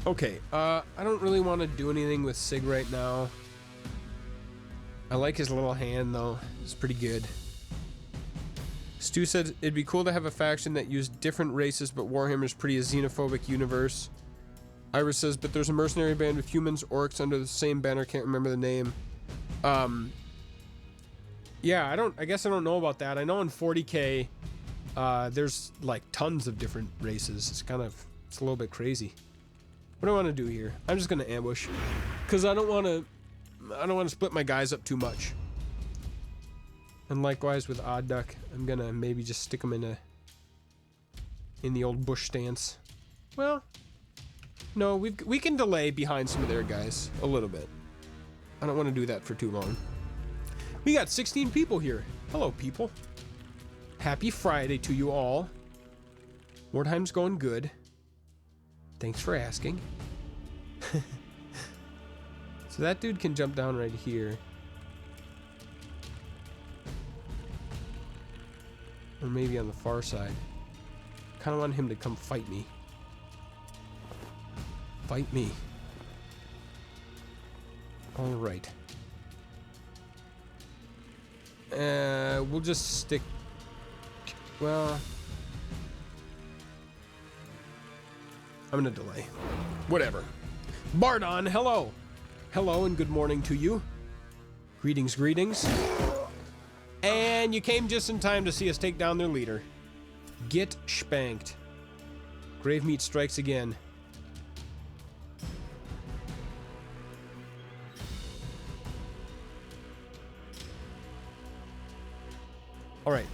okay, I don't really want to do anything with Sig right now. I like his little hand though, it's pretty good. Stu said it'd be cool to have a faction that used different races, but Warhammer's pretty a xenophobic universe. Iris says, but there's a mercenary band with humans, orcs under the same banner, can't remember the name. Yeah, I guess I don't know about that. I know in 40K, there's like tons of different races. It's a little bit crazy. What do I want to do here? I'm just gonna ambush, because I don't want to split my guys up too much. And likewise with Odd Duck, I'm gonna maybe just stick them in the old bush stance. Well, no, we can delay behind some of their guys a little bit. I don't want to do that for too long. We got 16 people here. Hello, people. Happy Friday to you all. Mordheim's going good. Thanks for asking. So that dude can jump down right here. Or maybe on the far side. Kind of want him to come fight me. Fight me. Alright. We'll just stick... Well... I'm gonna delay. Whatever. Bardon, hello! Hello and good morning to you. Greetings, greetings. And you came just in time to see us take down their leader. Get spanked. Grave meat strikes again. Alright,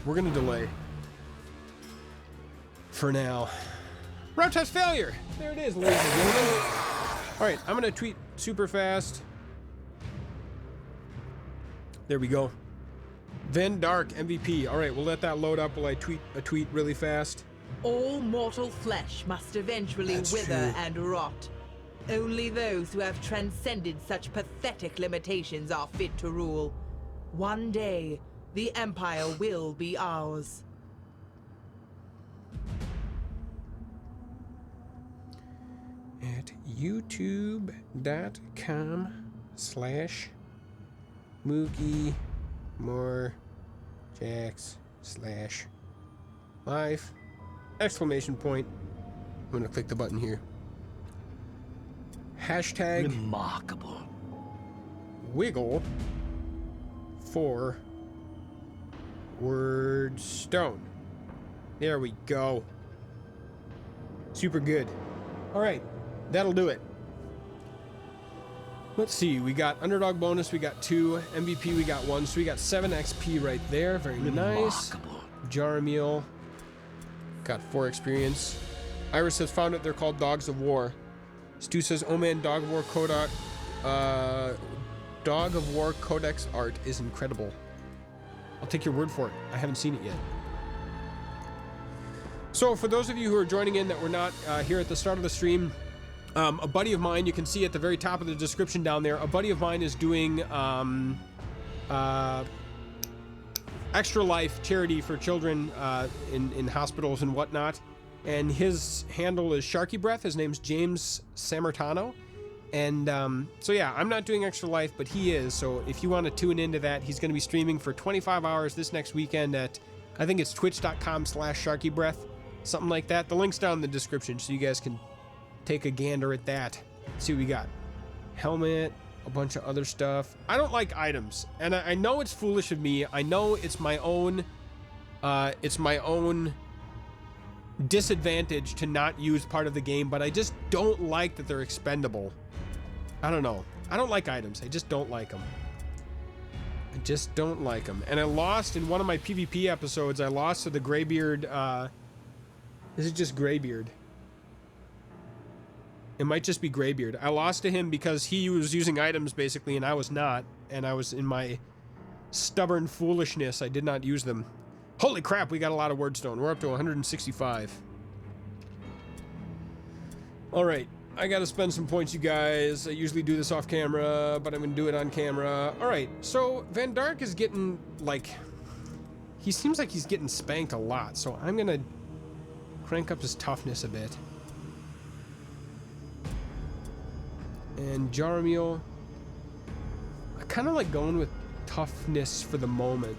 we're gonna delay. For now. Route test failure! There it is, ladies and gentlemen. Alright, I'm gonna tweet super fast. There we go. Van Dark MVP. Alright, we'll let that load up while I tweet a tweet really fast. All mortal flesh must eventually wither and rot. Only those who have transcended such pathetic limitations are fit to rule. One day, the Empire will be ours. At youtube.com/Moogie Morjax/live exclamation point. I'm gonna click the button here. Hashtag Remarkable. wiggle for Wyrdstone. There we go. Super good. All right, that'll do it. Let's see, we got underdog bonus, we got 2, MVP we got 1, so we got 7 XP right there. Very nice. Jarmiel got 4 experience. Iris has found it, they're called Dogs of War. Stu says, oh man, Dog of War Codex art is incredible. I'll take your word for it. I haven't seen it yet. So for those of you who are joining in that were not here at the start of the stream, a buddy of mine, you can see at the very top of the description down there, a buddy of mine is doing Extra Life charity for children in hospitals and whatnot. And his handle is Sharky Breath. His name's James Sammartano. And so yeah, I'm not doing Extra Life, but he is. So if you want to tune into that, he's going to be streaming for 25 hours this next weekend at, I think it's twitch.com/SharkyBreath, something like that. The link's down in the description, so you guys can take a gander at that. See what we got. Helmet, a bunch of other stuff. I don't like items, and I know it's foolish of me. I know it's my own disadvantage to not use part of the game, but I just don't like that they're expendable. I don't know. I don't like items. I just don't like them. I just don't like them. And I lost in one of my PvP episodes. I lost to the Greybeard. This is just Greybeard. It might just be Greybeard. I lost to him because he was using items basically, and I was not. And I was in my stubborn foolishness. I did not use them. Holy crap, we got a lot of Wyrdstone. We're up to 165. Alright, I gotta spend some points, you guys. I usually do this off camera, but I'm gonna do it on camera. Alright, so Van Dark is getting, like... He seems like he's getting spanked a lot, so I'm gonna crank up his toughness a bit. And Jarmiel... I kind of like going with toughness for the moment.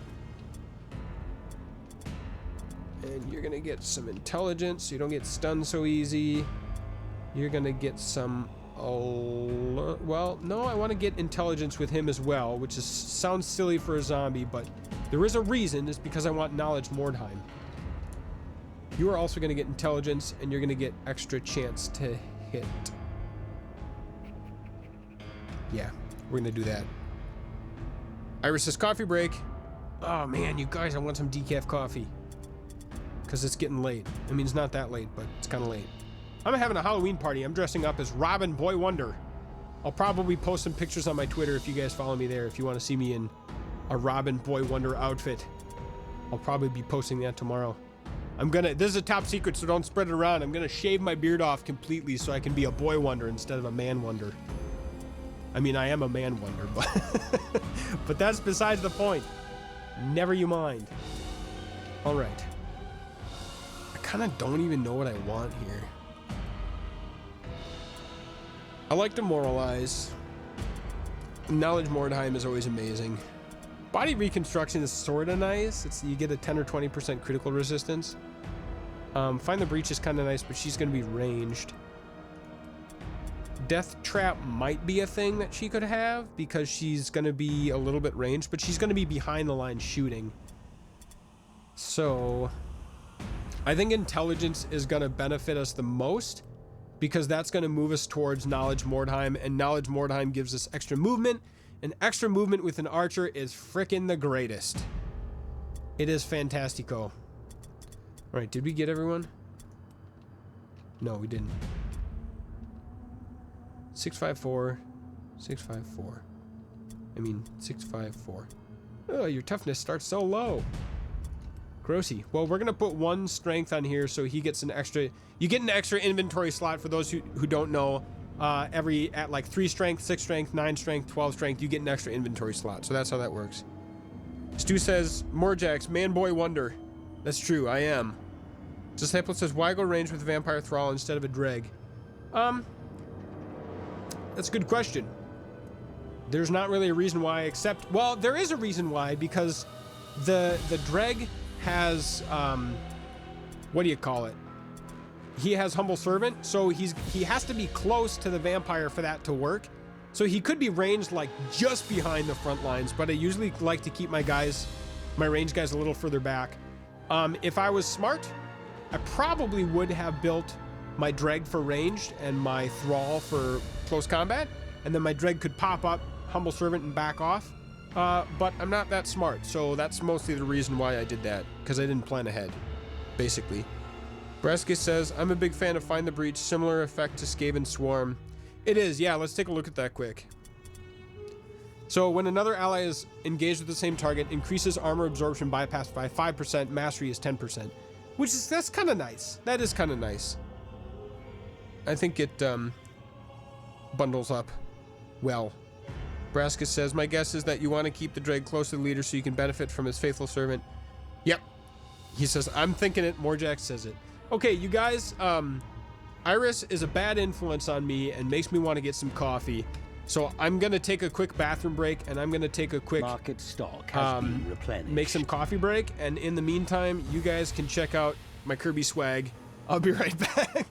And you're gonna get some intelligence, so you don't get stunned so easy. You're gonna get some... well, no, I want to get intelligence with him as well, which sounds silly for a zombie, but there is a reason. It's because I want knowledge Mordheim. You are also gonna get intelligence, and you're gonna get extra chance to hit. Yeah, we're gonna do that. Iris says coffee break. Oh man, you guys, I want some decaf coffee. Because it's getting late. I mean, it's not that late, but it's kind of late. I'm having a Halloween party. I'm dressing up as Robin Boy Wonder. I'll probably post some pictures on my Twitter if you guys follow me there. If you want to see me in a Robin Boy Wonder outfit. I'll probably be posting that tomorrow. This is a top secret, so don't spread it around. I'm gonna shave my beard off completely so I can be a Boy Wonder instead of a Man Wonder. I mean, I am a Man Wonder, but... but that's besides the point. Never you mind. Alright. I kind of don't even know what I want here. I like Demoralize. Knowledge Mordheim is always amazing. Body Reconstruction is sort of nice. You get a 10 or 20% critical resistance. Find the Breach is kind of nice, but she's going to be ranged. Death Trap might be a thing that she could have because she's going to be a little bit ranged, but she's going to be behind the line shooting. So I think Intelligence is going to benefit us the most because that's going to move us towards Knowledge Mordheim, and Knowledge Mordheim gives us extra movement, and extra movement with an archer is frickin' the greatest. It is fantastico. All right, did we get everyone? No, we didn't. 654, 654. I mean, 654. Oh, your toughness starts so low. Grossy. Well, we're gonna put one strength on here so he gets an extra. You get an extra inventory slot for those who don't know. At like 3 strength, 6 strength, 9 strength, 12 strength, you get an extra inventory slot. So that's how that works. Stu says, Morjax, man boy wonder. That's true, I am. Disciple says, why go range with a vampire thrall instead of a dreg? That's a good question. There's not really a reason why, except, well, there is a reason why, because the dreg has, what do you call it? He has Humble Servant, so he has to be close to the vampire for that to work. So he could be ranged like just behind the front lines, but I usually like to keep my range guys a little further back. If I was smart, I probably would have built my dreg for ranged and my thrall for close combat, and then my dreg could pop up, Humble Servant, and back off. But I'm not that smart, so that's mostly the reason why I did that, because I didn't plan ahead, basically. Breskus says, I'm a big fan of Find the Breach, similar effect to Skaven Swarm. It is, yeah, let's take a look at that quick. So when another ally is engaged with the same target, increases armor absorption bypass by 5%, mastery is 10%. That's kind of nice. That is kind of nice. I think it bundles up well. Braskus says, my guess is that you want to keep the dreg close to the leader so you can benefit from his faithful servant. Yep. He says, I'm thinking it. Morjax says it. Okay, you guys, Iris is a bad influence on me and makes me want to get some coffee. So I'm going to take a quick bathroom break, and I'm going to take a quick market stock has been replenished. Make some coffee break, and in the meantime, you guys can check out my Kirby swag. I'll be right back.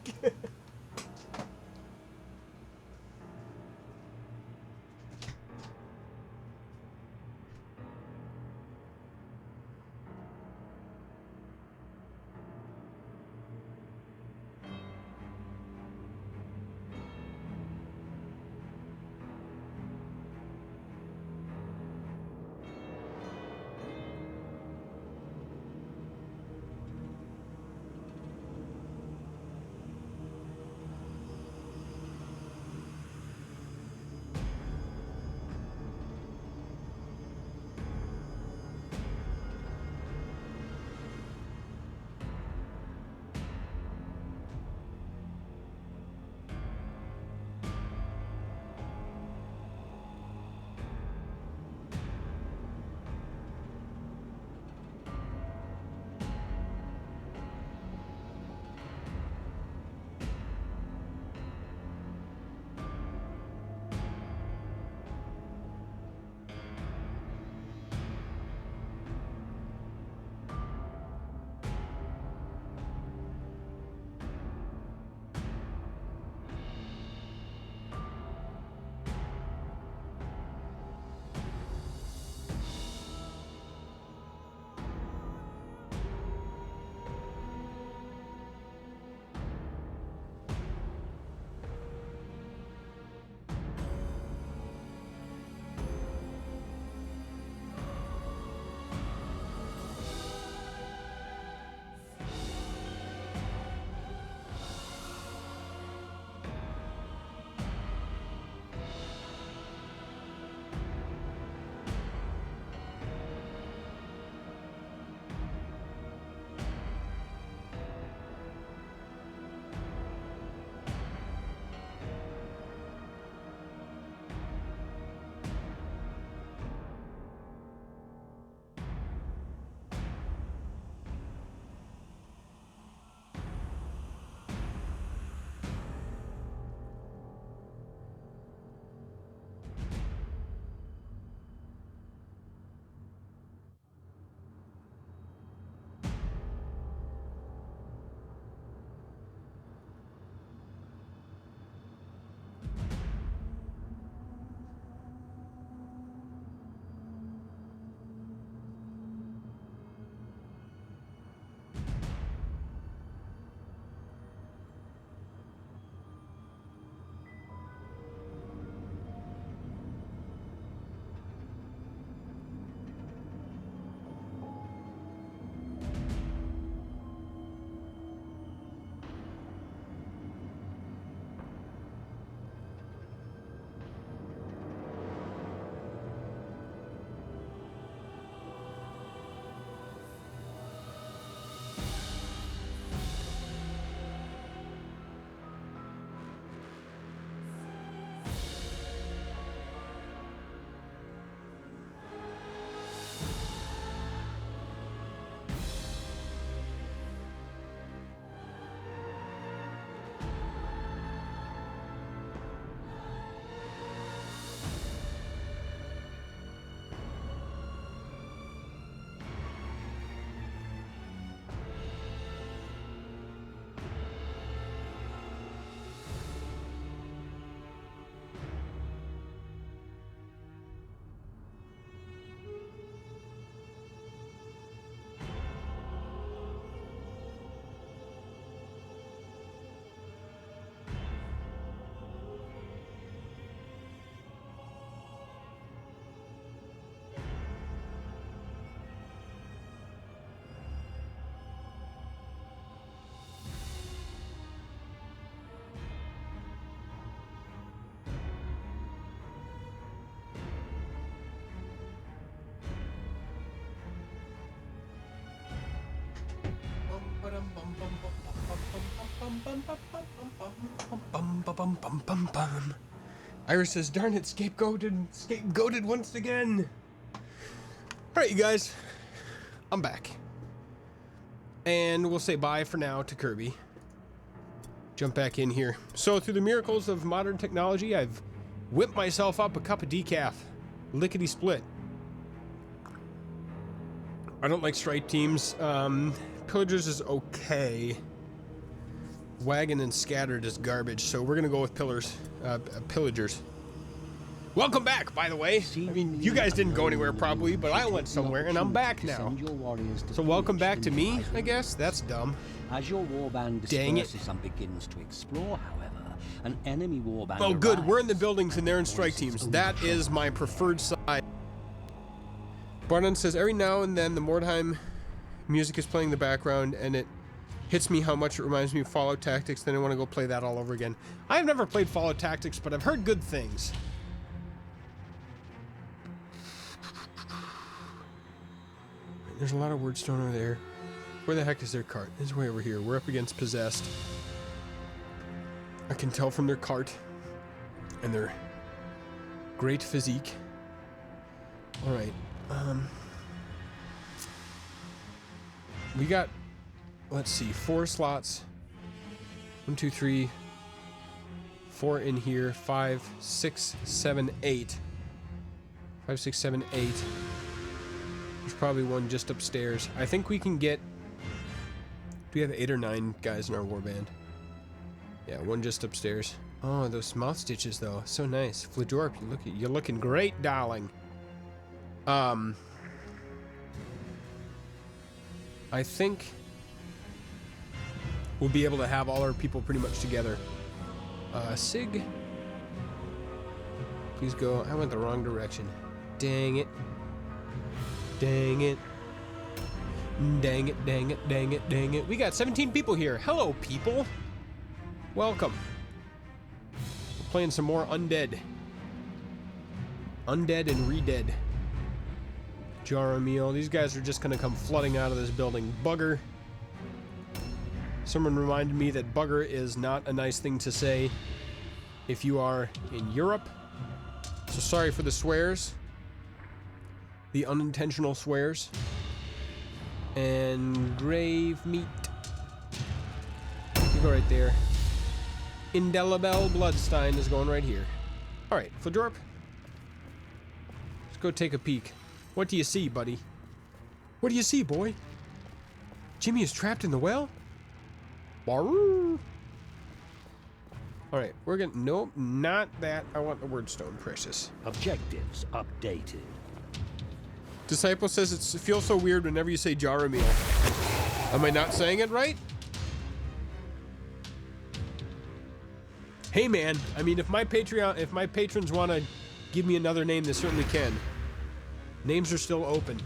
Iris says, darn it, scapegoated once again. Alright, you guys. I'm back. And we'll say bye for now to Kirby. Jump back in here. So, through the miracles of modern technology, I've whipped myself up a cup of decaf. Lickety split. I don't like strike teams. Pillagers is okay. Wagon and scattered is garbage, so we're gonna go with pillagers. Welcome back, by the way. I mean, you guys didn't go anywhere probably, but I went somewhere and I'm back now. So welcome back to me, I guess? That's dumb. As your warband disperses and begins to explore, however, an enemy warband. Oh, good. We're in the buildings and they're in strike teams. That is my preferred side. Barnon says, every now and then the Mordheim music is playing in the background and it hits me how much it reminds me of Fallout Tactics. Then I want to go play that all over again. I have never played Fallout Tactics, but I've heard good things. There's a lot of Wyrdstone over there. Where the heck is their cart? It's way over here. We're up against Possessed. I can tell from their cart and their great physique. Alright. We got, let's see, 4 slots. 1, 2, 3, 4 in here. 5, 6, 7, 8. 5, 6, 7, 8. There's probably one just upstairs. I think we can get... Do we have 8 or 9 guys in our warband? Yeah, one just upstairs. Oh, those mouth stitches though, so nice. Flidorp, you're looking great, darling. I think we'll be able to have all our people pretty much together. Sig, please go. I went the wrong direction. Dang it. Dang it. Dang it, dang it, dang it, dang it. We got 17 people here. Hello, people. Welcome. We're playing some more Undead. Undead and Redead. Jeremy, these guys are just gonna come flooding out of this building. Bugger. Someone reminded me that bugger is not a nice thing to say if you are in Europe. So sorry for the swears. The unintentional swears. And grave meat. You go right there. Indelible Bloodstein is going right here. Alright, Flidorp. Let's go take a peek. What do you see, buddy? What do you see, boy? Jimmy is trapped in the well? Baroo. Alright, we're gonna... Nope, not that. I want the Wyrdstone, precious. Objectives updated. Disciple says it feels so weird whenever you say Jaromil. Am I not saying it right? Hey man, I mean, if my patrons want to give me another name, they certainly can. Names are still open.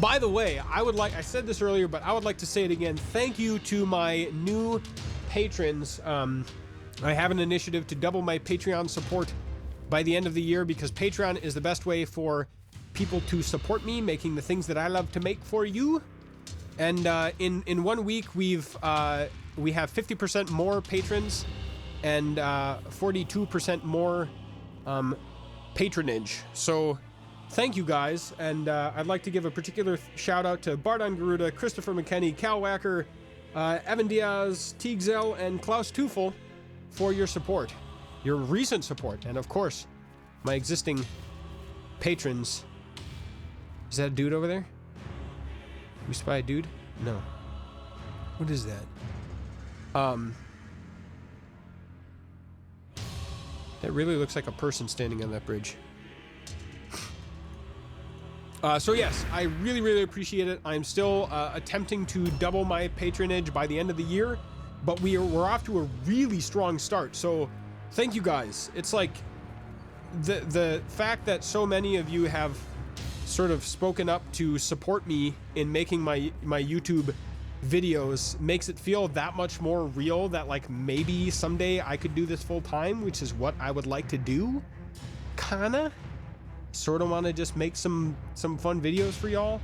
By the way, I said this earlier, but I would like to say it again. Thank you to my new patrons. I have an initiative to double my Patreon support by the end of the year because Patreon is the best way for people to support me making the things that I love to make for you. And in 1 week we have 50% more patrons and 42% more patronage. So thank you guys, and I'd like to give a particular shout out to Bardon Garuda, Christopher McKenney, Cal Wacker, Evan Diaz, Teaguezell, and Klaus Teufel for your support, your recent support, and of course my existing patrons. Is that a dude over there? We spy a dude? No. What is that? That really looks like a person standing on that bridge. So yes, I really, really appreciate it. I'm still attempting to double my patronage by the end of the year, but we're off to a really strong start. So thank you guys. It's like the fact that so many of you have sort of spoken up to support me in making my YouTube videos makes it feel that much more real that like maybe someday I could do this full time, which is what I would like to do. Kinda. Sort of want to just make some fun videos for y'all.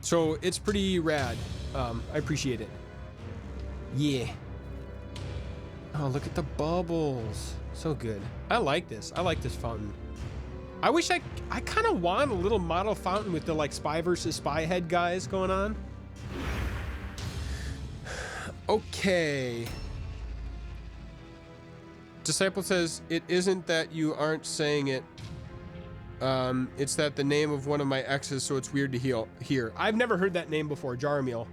So it's pretty rad. I appreciate it. Yeah. Oh, look at the bubbles. So good. I like this. I like this fountain. I wish I kind of want a little model fountain with the like spy versus spy head guys going on. Okay. Disciple says, it isn't that you aren't saying it. It's that the name of one of my exes, so it's weird to hear. I've never heard that name before, Jarmiel.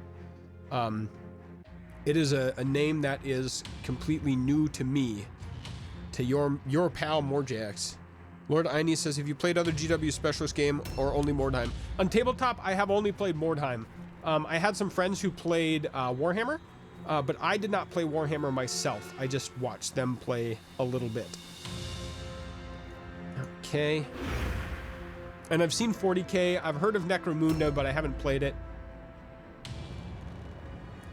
It is a name that is completely new to me. To your pal Morjax. Lord Ine says, have you played other GW specialist game or only Mordheim? On tabletop, I have only played Mordheim. I had some friends who played Warhammer, but I did not play Warhammer myself. I just watched them play a little bit. Okay. And I've seen 40k. I've heard of Necromunda, but I haven't played it.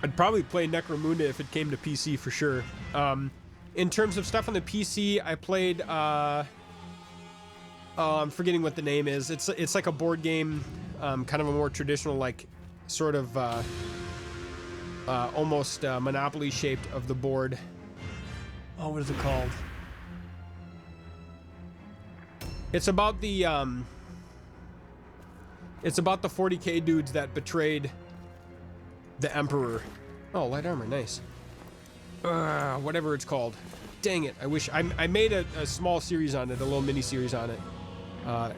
I'd probably play Necromunda if it came to PC for sure. In terms of stuff on the PC, I played... I'm forgetting what the name is. It's like a board game, kind of a more traditional, like, sort of almost Monopoly shaped of the board. Oh, what is it called? It's about the 40k dudes that betrayed the Emperor. Oh, light armor, nice. Whatever it's called. Dang it, I wish I made a small series on it, a little mini series on it.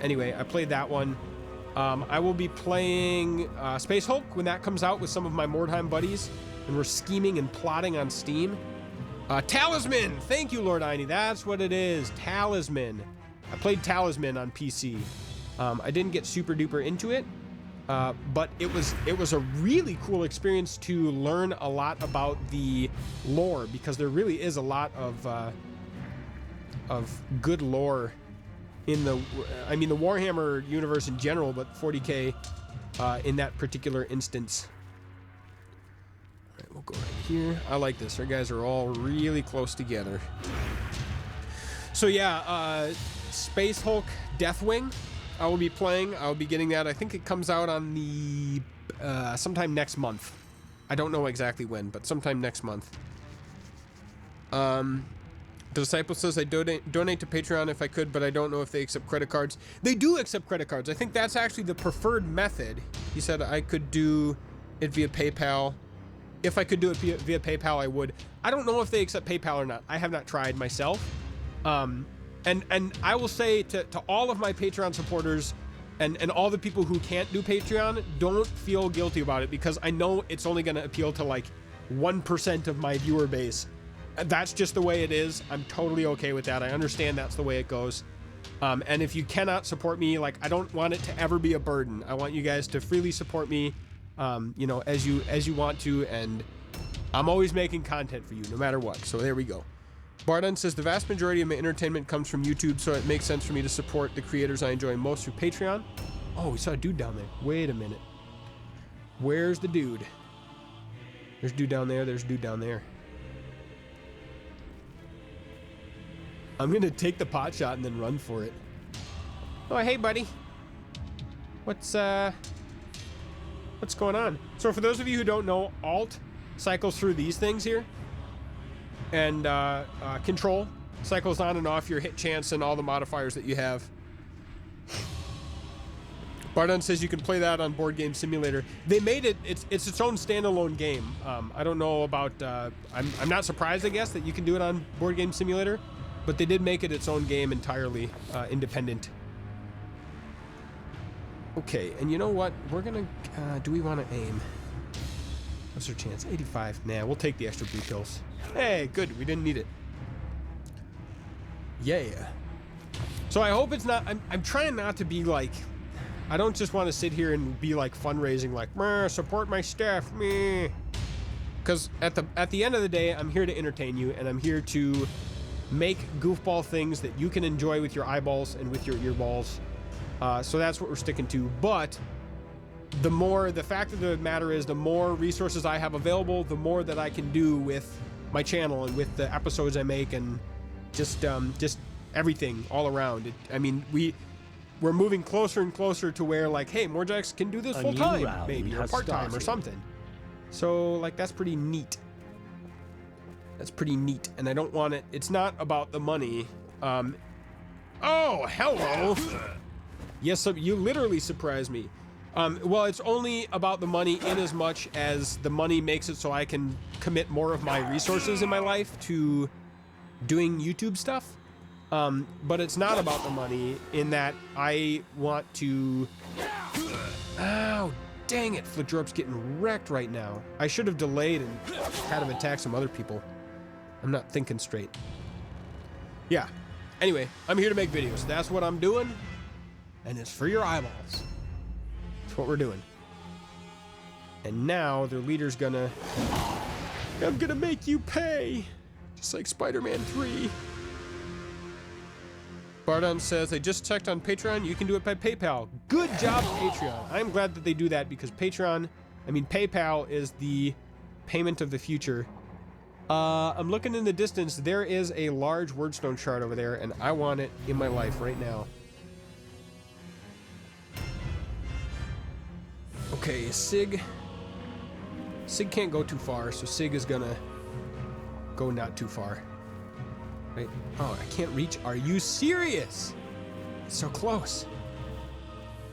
Anyway, I played that one. I will be playing Space Hulk when that comes out with some of my Mordheim buddies, and we're scheming and plotting on Steam. Talisman! Thank you, Lord Ine. That's what it is. Talisman. I played Talisman on PC. I didn't get super duper into it, but it was a really cool experience to learn a lot about the lore, because there really is a lot of good lore in the Warhammer universe in general, but 40k in that particular instance. All right, we'll go right here. I like this. Our guys are all really close together. So yeah, Space Hulk Deathwing, I will be playing. I'll be getting that. I think it comes out on the sometime next month. I don't know exactly when, but sometime next month. The Disciple says, I donate to Patreon if I could, but I don't know if they accept credit cards. They do accept credit cards. I think that's actually the preferred method. He said I could do it via PayPal. If I could do it via PayPal, I would. I don't know if they accept PayPal or not. I have not tried myself. And I will say to all of my Patreon supporters and all the people who can't do Patreon, don't feel guilty about it, because I know it's only going to appeal to like 1% of my viewer base. That's just the way it is. I'm totally okay with that. I understand that's the way it goes. And if you cannot support me, like, I don't want it to ever be a burden. I want you guys to freely support me, you know, as you want to, and I'm always making content for you, no matter what. So there we go. Bardon says, the vast majority of my entertainment comes from YouTube, so it makes sense for me to support the creators I enjoy most through Patreon. Oh, we saw a dude down there. Wait a minute. Where's the dude? There's a dude down there. There's a dude down there. I'm gonna take the pot shot and then run for it. Oh, hey, buddy. What's going on? So for those of you who don't know, Alt cycles through these things here, and Control cycles on and off your hit chance and all the modifiers that you have. Bardon says you can play that on Board Game Simulator. They made it, it's its own standalone game. I don't know about, I'm not surprised, I guess, that you can do it on Board Game Simulator, but they did make it its own game entirely, independent. Okay, and you know what? We're gonna, do we want to aim? What's our chance? 85. Nah, we'll take the extra blue kills. Hey, good, we didn't need it. Yeah. So I hope it's not, I'm trying not to be like, I don't just want to sit here and be like fundraising, like, support my staff, meh. Because at the end of the day, I'm here to entertain you, and I'm here to make goofball things that you can enjoy with your eyeballs and with your earballs. So that's what we're sticking to. But the fact of the matter is, the more resources I have available, the more that I can do with my channel and with the episodes I make, and just everything all around. I mean, we're moving closer and closer to where, like, hey, Morjax can do this full time, maybe, or part time or something. So, like, that's pretty neat. That's pretty neat, and I don't want it. It's not about the money. Oh, hello. Yes, you literally surprised me. Well, it's only about the money in as much as the money makes it so I can commit more of my resources in my life to doing YouTube stuff. But it's not about the money in that I want to... Ow, dang it. Fledorp's getting wrecked right now. I should have delayed and had him attack some other people. I'm not thinking straight. Yeah. Anyway, I'm here to make videos. That's what I'm doing. And it's for your eyeballs. That's what we're doing. And now their leader's gonna... I'm gonna make you pay. Just like Spider-Man 3. Bardon says, I just checked on Patreon. You can do it by PayPal. Good job, Patreon. I'm glad that they do that because PayPal is the payment of the future. I'm looking in the distance. There is a large Wyrdstone shard over there, and I want it in my life right now. Okay, Sig can't go too far, so Sig is gonna go not too far. Wait, oh, I can't reach. Are you serious? It's so close.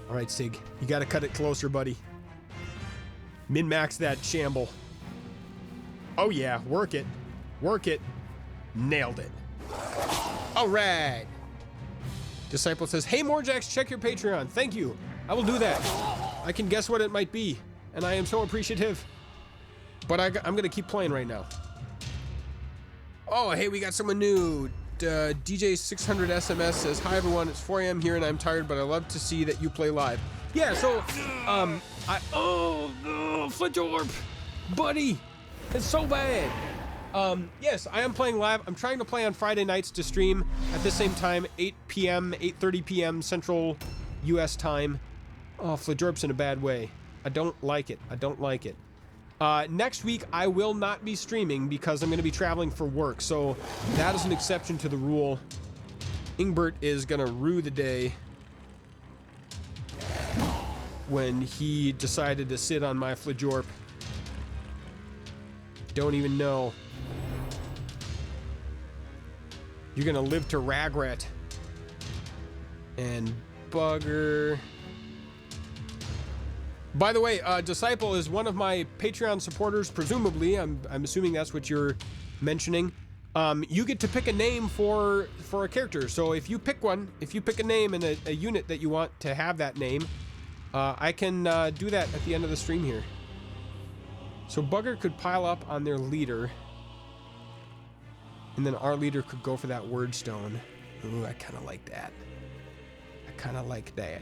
All right, Sig, you gotta cut it closer, buddy. Min-max that shamble. Oh yeah, work it. Work it. Nailed it. All right. Disciple says, hey, Morjax, check your Patreon. Thank you. I will do that. I can guess what it might be, and I am so appreciative. But I'm going to keep playing right now. Oh, hey, we got someone new. DJ600 SMS says, hi, everyone. It's 4 a.m. here, and I'm tired, but I love to see that you play live. Yeah, so, Fledorp, buddy. It's so bad. Yes, I am playing live. I'm trying to play on Friday nights to stream at the same time, 8 p.m., 8:30 p.m. Central U.S. time. Oh, Fledorp's in a bad way. I don't like it. I don't like it. Next week, I will not be streaming because I'm going to be traveling for work. So that is an exception to the rule. Ingbert is going to rue the day when he decided to sit on my Fledorp. Don't even know. You're going to live to regret. And bugger... By the way, Disciple is one of my Patreon supporters, presumably. I'm assuming that's what you're mentioning. You get to pick a name for a character. So if you pick one, if you pick a name and a unit that you want to have that name, I can do that at the end of the stream here. So Bugger could pile up on their leader. And then our leader could go for that Wyrdstone. Ooh, I kind of like that. I kind of like that.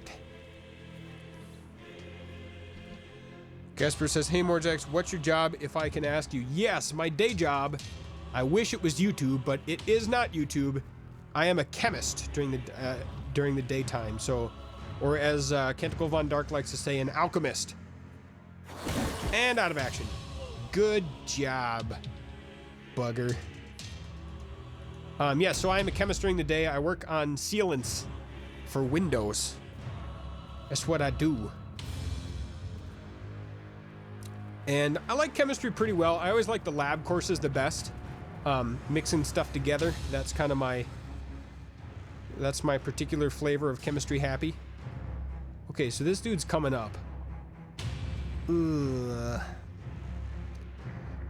Gasper says, hey, Morjax, what's your job, if I can ask you? Yes, my day job. I wish it was YouTube, but it is not YouTube. I am a chemist during the daytime, so, or as Canticle Von Dark likes to say, an alchemist. And out of action. Good job, Bugger. Yeah, so I am a chemist during the day. I work on sealants for Windows. That's what I do. And I like chemistry pretty well. I always like the lab courses the best. Mixing stuff together, that's kind of my particular flavor of chemistry happy. Okay, so this dude's coming up. We're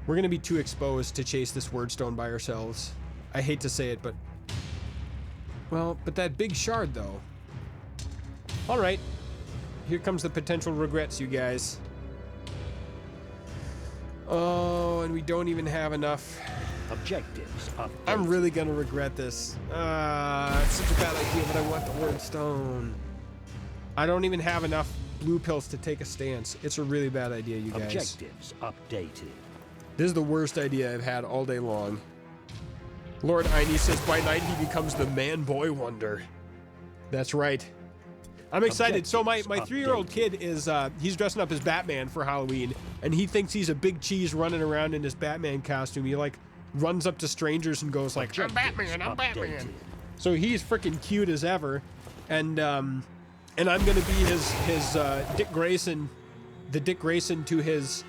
gonna be too exposed to chase this Wyrdstone by ourselves. I hate to say it, but... Well, but that big shard, though. Alright. Here comes the potential regrets, you guys. Oh, and we don't even have enough. Objectives updated. I'm really gonna regret this. It's such a bad idea, but I want the Wyrdstone. I don't even have enough blue pills to take a stance. It's a really bad idea, you guys. Objectives updated. This is the worst idea I've had all day long. Lord Aini says by night he becomes the man-boy wonder. That's right. I'm excited. So my 3-year-old kid is, he's dressing up as Batman for Halloween, and he thinks he's a big cheese running around in his Batman costume. He, like, runs up to strangers and goes like, I'm Batman, I'm Batman. So he's freaking cute as ever. And I'm gonna be his Dick Grayson, the Dick Grayson to his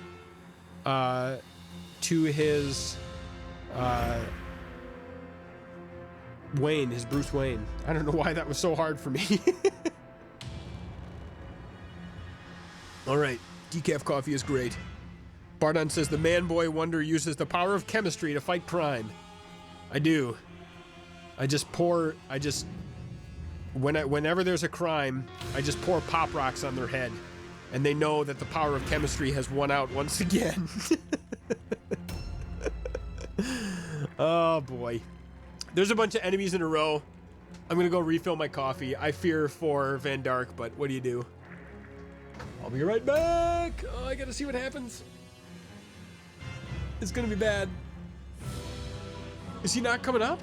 Wayne, his Bruce Wayne. I don't know why that was so hard for me. All right, decaf coffee is great. Bardon says the man-boy wonder uses the power of chemistry to fight crime. I do. Whenever there's a crime, I just pour pop rocks on their head, and they know that the power of chemistry has won out once again. Oh boy. There's a bunch of enemies in a row. I'm gonna go refill my coffee. I fear for Van Dark, but what do you do? I'll be right back. Oh, I gotta see what happens. It's gonna be bad. Is he not coming up?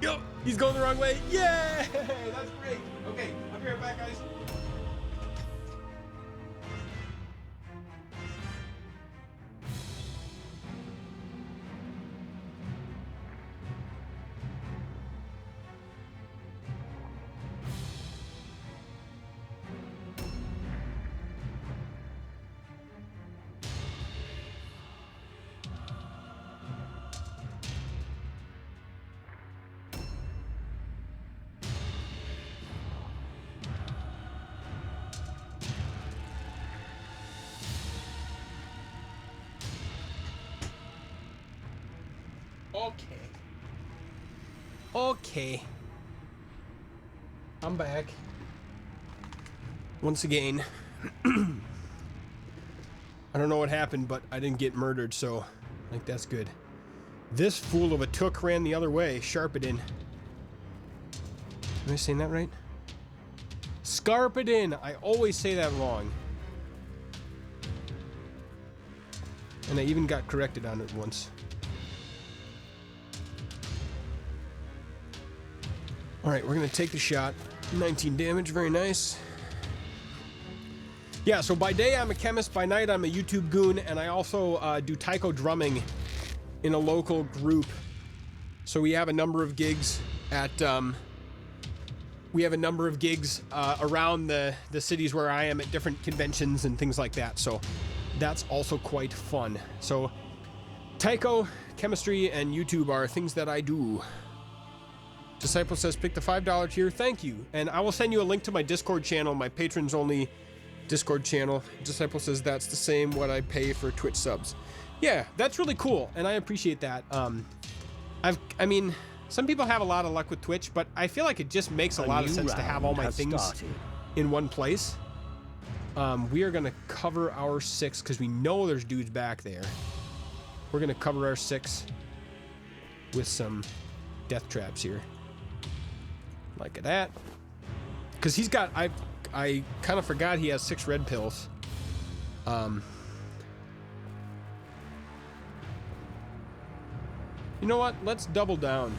Yo, he's going the wrong way. Yay! That's great. Okay, I'll be right back, guys. Okay. I'm back. Once again. I don't know what happened, but I didn't get murdered, so I think that's good. This fool of a took ran the other way. Sharpedin. Am I saying that right? Scarpedin. I always say that wrong. And I even got corrected on it once. Alright, we're going to take the shot. 19 damage, very nice. Yeah, so by day I'm a chemist, by night I'm a YouTube goon, and I also do taiko drumming in a local group. So we have a number of gigs at, around the cities where I am at different conventions and things like that. So that's also quite fun. So taiko, chemistry, and YouTube are things that I do. Disciple says, pick the $5 tier. Thank you. And I will send you a link to my Discord channel, my patrons only Discord channel. Disciple says that's the same what I pay for Twitch subs. Yeah, that's really cool, and I appreciate that. I mean, some people have a lot of luck with Twitch, but I feel like it just makes a lot of sense to have all my things in one place. We are gonna cover our 6 because we know there's dudes back there. We're gonna cover our 6 with some death traps here. Like that. Because he's got, I kind of forgot he has 6 red pills. You know what? Let's double down.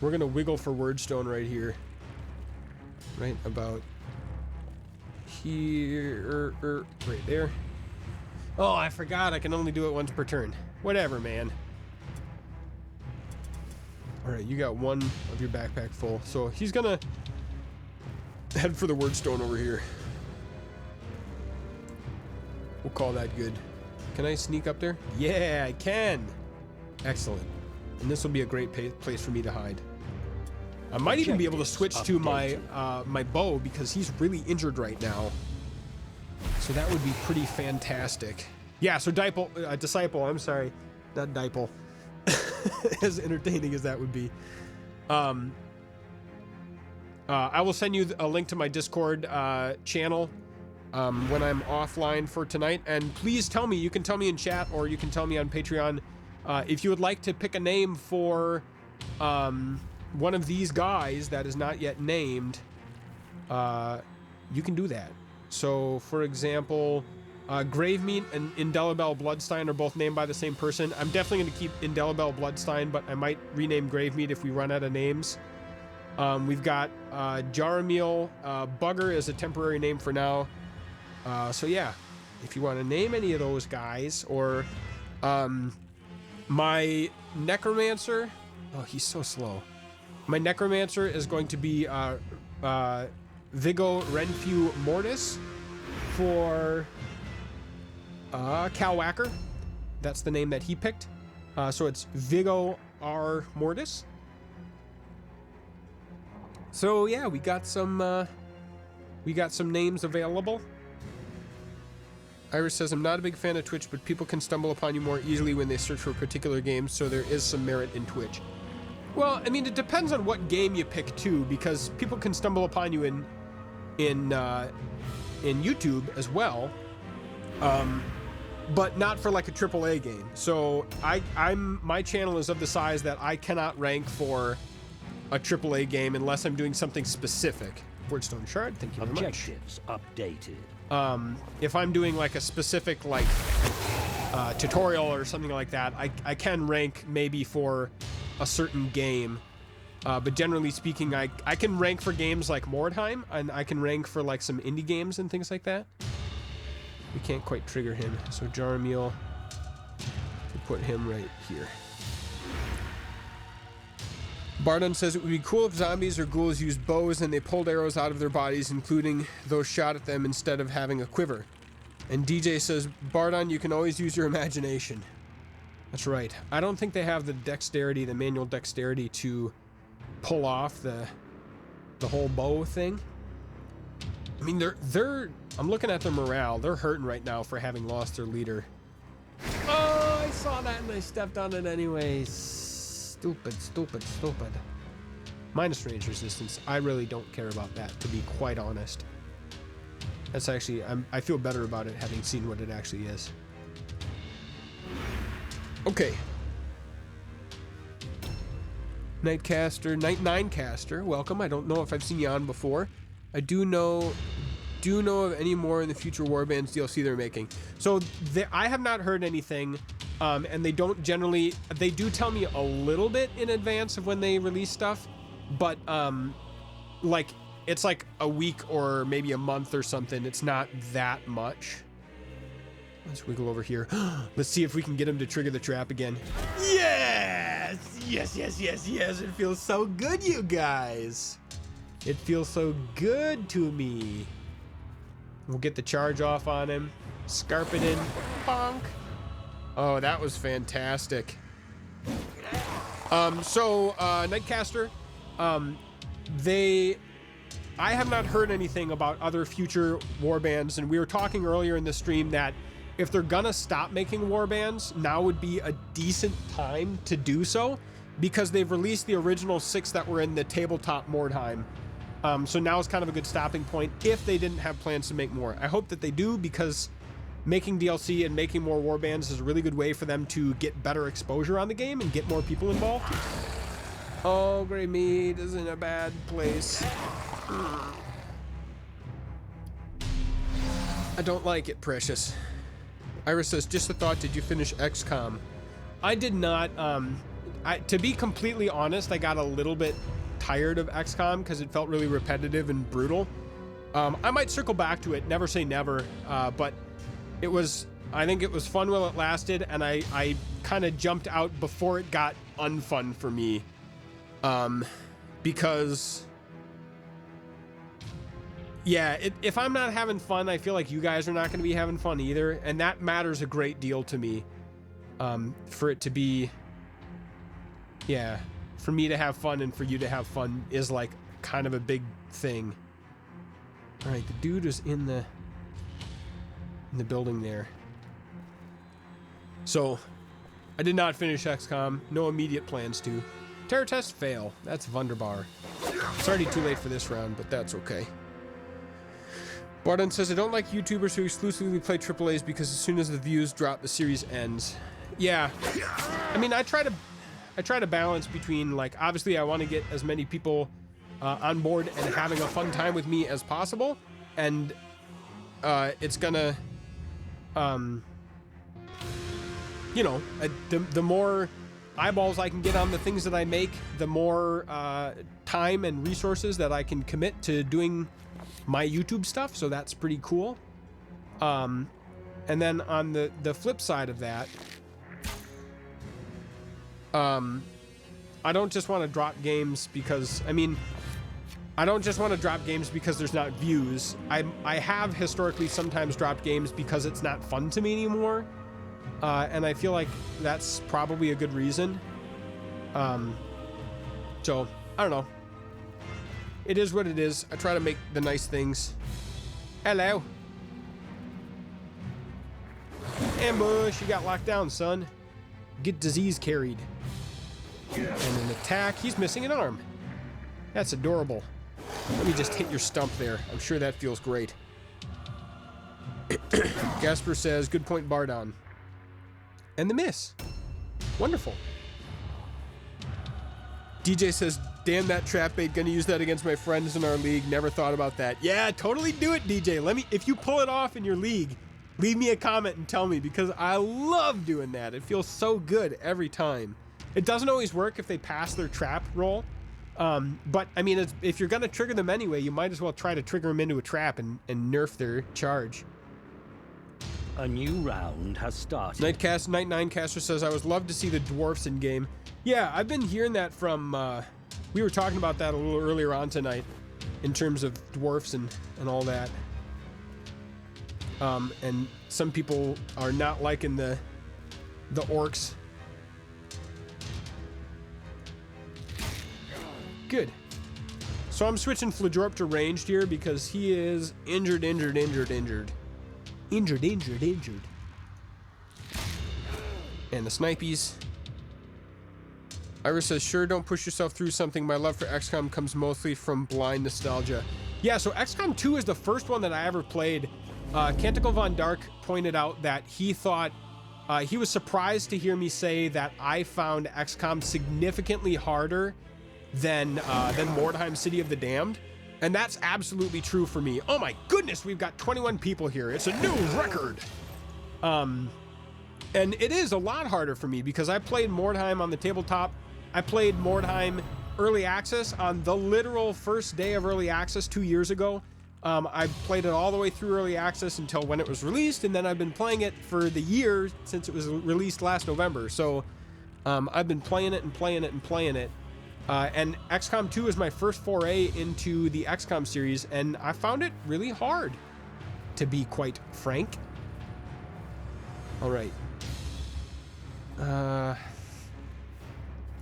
We're going to wiggle for Wyrdstone right here. Right about here. Right there. Oh, I forgot I can only do it once per turn. Whatever, man. Alright, you got one of your backpack full. So he's gonna head for the Wyrdstone over here. We'll call that good. Can I sneak up there? Yeah, I can! Excellent. And this will be a great place for me to hide. I might even be able to switch to my my bow because he's really injured right now. So that would be pretty fantastic. Yeah, so Disciple, I'm sorry. Not Dipole. As entertaining as that would be. I will send you a link to my Discord channel when I'm offline for tonight. And please tell me, you can tell me in chat or you can tell me on Patreon if you would like to pick a name for one of these guys that is not yet named. You can do that. So, for example, Gravemeat and Indelible Bloodstein are both named by the same person. I'm definitely going to keep Indelible Bloodstein, but I might rename Gravemeat if we run out of names. We've got Jaramiel Bugger as a temporary name for now. So yeah, if you want to name any of those guys, or my Necromancer. Oh, he's so slow. My Necromancer is going to be Vigo Renfew Mortis for Calwhacker. That's the name that he picked. So it's Vigo R. Mortis. So yeah, we got some names available. Iris says, I'm not a big fan of Twitch, but people can stumble upon you more easily when they search for a particular game, so there is some merit in Twitch. Well, I mean, it depends on what game you pick too, because people can stumble upon you in YouTube as well, but not for like a AAA game. So my channel is of the size that I cannot rank for a AAA game unless I'm doing something specific. Wyrdstone Shard, thank you very much. Objectives updated. If I'm doing like a specific like tutorial or something like that, I can rank maybe for a certain game, but generally speaking, I can rank for games like Mordheim, and I can rank for like some indie games and things like that. We can't quite trigger him, so Jarmiel, we put him right here. Bardon says it would be cool if zombies or ghouls used bows and they pulled arrows out of their bodies, including those shot at them, instead of having a quiver. And DJ says, Bardon, you can always use your imagination. That's right. I don't think they have the dexterity, the manual dexterity to pull off the whole bow thing. I mean, I'm looking at their morale. They're hurting right now for having lost their leader. Oh, I saw that and I stepped on it anyways. Stupid. Minus range resistance. I really don't care about that, to be quite honest. That's actually, I feel better about it having seen what it actually is. Okay. Ninecaster, welcome. I don't know if I've seen you on before. I do know of any more in the future Warbands DLC they're making. So I have not heard anything. And they do tell me a little bit in advance of when they release stuff, but like it's like a week or maybe a month or something. It's not that much. Let's wiggle over here. Let's see if we can get him to trigger the trap again. Yes! It feels so good, you guys. It feels so good to me. We'll get the charge off on him. Scarp it in. Bonk. Oh, that was fantastic. Nightcaster, I have not heard anything about other future warbands, and we were talking earlier in the stream that if they're gonna stop making warbands, now would be a decent time to do so, because they've released the original 6 that were in the tabletop Mordheim. So now is kind of a good stopping point if they didn't have plans to make more. I hope that they do, because making DLC and making more warbands is a really good way for them to get better exposure on the game and get more people involved. Oh, Grey Meat is in a bad place. I don't like it, Precious. Iris says, just a thought, did you finish XCOM? I did not. To be completely honest, I got a little bit tired of XCOM because it felt really repetitive and brutal. I might circle back to it, never say never, but I think it was fun while it lasted, and I kind of jumped out before it got unfun for me. Because, yeah, if I'm not having fun, I feel like you guys are not going to be having fun either, and that matters a great deal to me. For it to be, yeah, for me to have fun and for you to have fun is like kind of a big thing. All right, the dude is in the building there. So, I did not finish XCOM. No immediate plans to. Terror test fail. That's wunderbar. It's already too late for this round, but that's okay. Bardon says, I don't like YouTubers who exclusively play AAAs because as soon as the views drop, the series ends. Yeah. I mean, I try to balance between, like, obviously I want to get as many people on board and having a fun time with me as possible. And it's gonna, you know, the more eyeballs I can get on the things that I make, the more time and resources that I can commit to doing my YouTube stuff. So that's pretty cool. And then on the flip side of that, I don't just want to drop games because, I mean, I don't just want to drop games because there's not views. I have historically sometimes dropped games because it's not fun to me anymore. And I feel like that's probably a good reason. So, I don't know. It is what it is. I try to make the nice things. Hello. Ambush, you got locked down, son. Get disease carried. And an attack. He's missing an arm. That's adorable. Let me just hit your stump there. I'm sure that feels great. Gasper says, good point, Bardon. And the miss. Wonderful. DJ says, damn that trap bait, gonna use that against my friends in our league. Never thought about that. Yeah, totally do it, DJ. If you pull it off in your league, leave me a comment and tell me, because I love doing that. It feels so good every time. It doesn't always work if they pass their trap roll. But I mean, if you're gonna trigger them anyway, you might as well try to trigger them into a trap and nerf their charge. A new round has started. Night 9 caster says, I would love to see the dwarfs in game. Yeah, I've been hearing that from, we were talking about that a little earlier on tonight in terms of dwarfs and all that. And some people are not liking the orcs. Good. So I'm switching Fledrorp to ranged here because he is injured. Injured. And the snipies. Iris says, sure, don't push yourself through something. My love for XCOM comes mostly from blind nostalgia. Yeah, so XCOM 2 is the first one that I ever played. Canticle Von Dark pointed out that he thought, he was surprised to hear me say that I found XCOM significantly harder than Mordheim City of the Damned. And that's absolutely true for me. Oh my goodness, we've got 21 people here. It's a new record. And it is a lot harder for me because I played Mordheim on the tabletop. I played Mordheim early access on the literal first day of early access 2 years ago. I played it all the way through early access until when it was released, and then I've been playing it for the year since it was released last November. So I've been playing it. And XCOM 2 is my first foray into the XCOM series, and I found it really hard, to be quite frank. All right.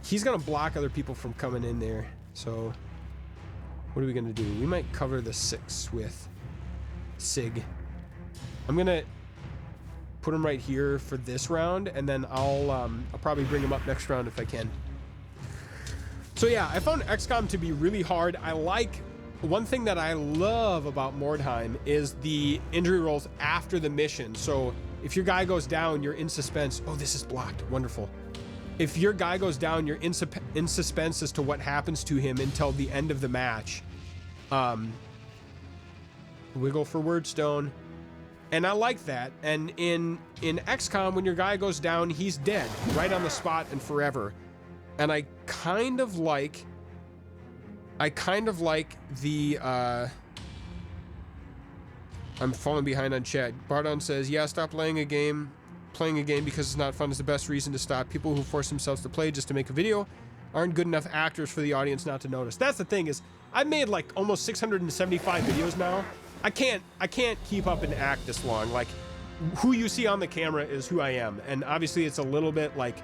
He's gonna block other people from coming in there. So what are we gonna do? We might cover the 6 with Sig. I'm gonna put him right here for this round, and then I'll probably bring him up next round if I can. So yeah, I found XCOM to be really hard. One thing that I love about Mordheim is the injury rolls after the mission. So if your guy goes down, you're in suspense. Oh, this is blocked. Wonderful. If your guy goes down, you're in suspense as to what happens to him until the end of the match. Wiggle for Wyrdstone. And I like that. And in XCOM, when your guy goes down, he's dead right on the spot and forever. And I kind of like the, I'm falling behind on chat. Bardon says, yeah, stop playing a game because it's not fun is the best reason to stop. People who force themselves to play just to make a video aren't good enough actors for the audience not to notice. That's the thing, is I've made like almost 675 videos now. I can't keep up and act this long. Like, who you see on the camera is who I am. And obviously it's a little bit like,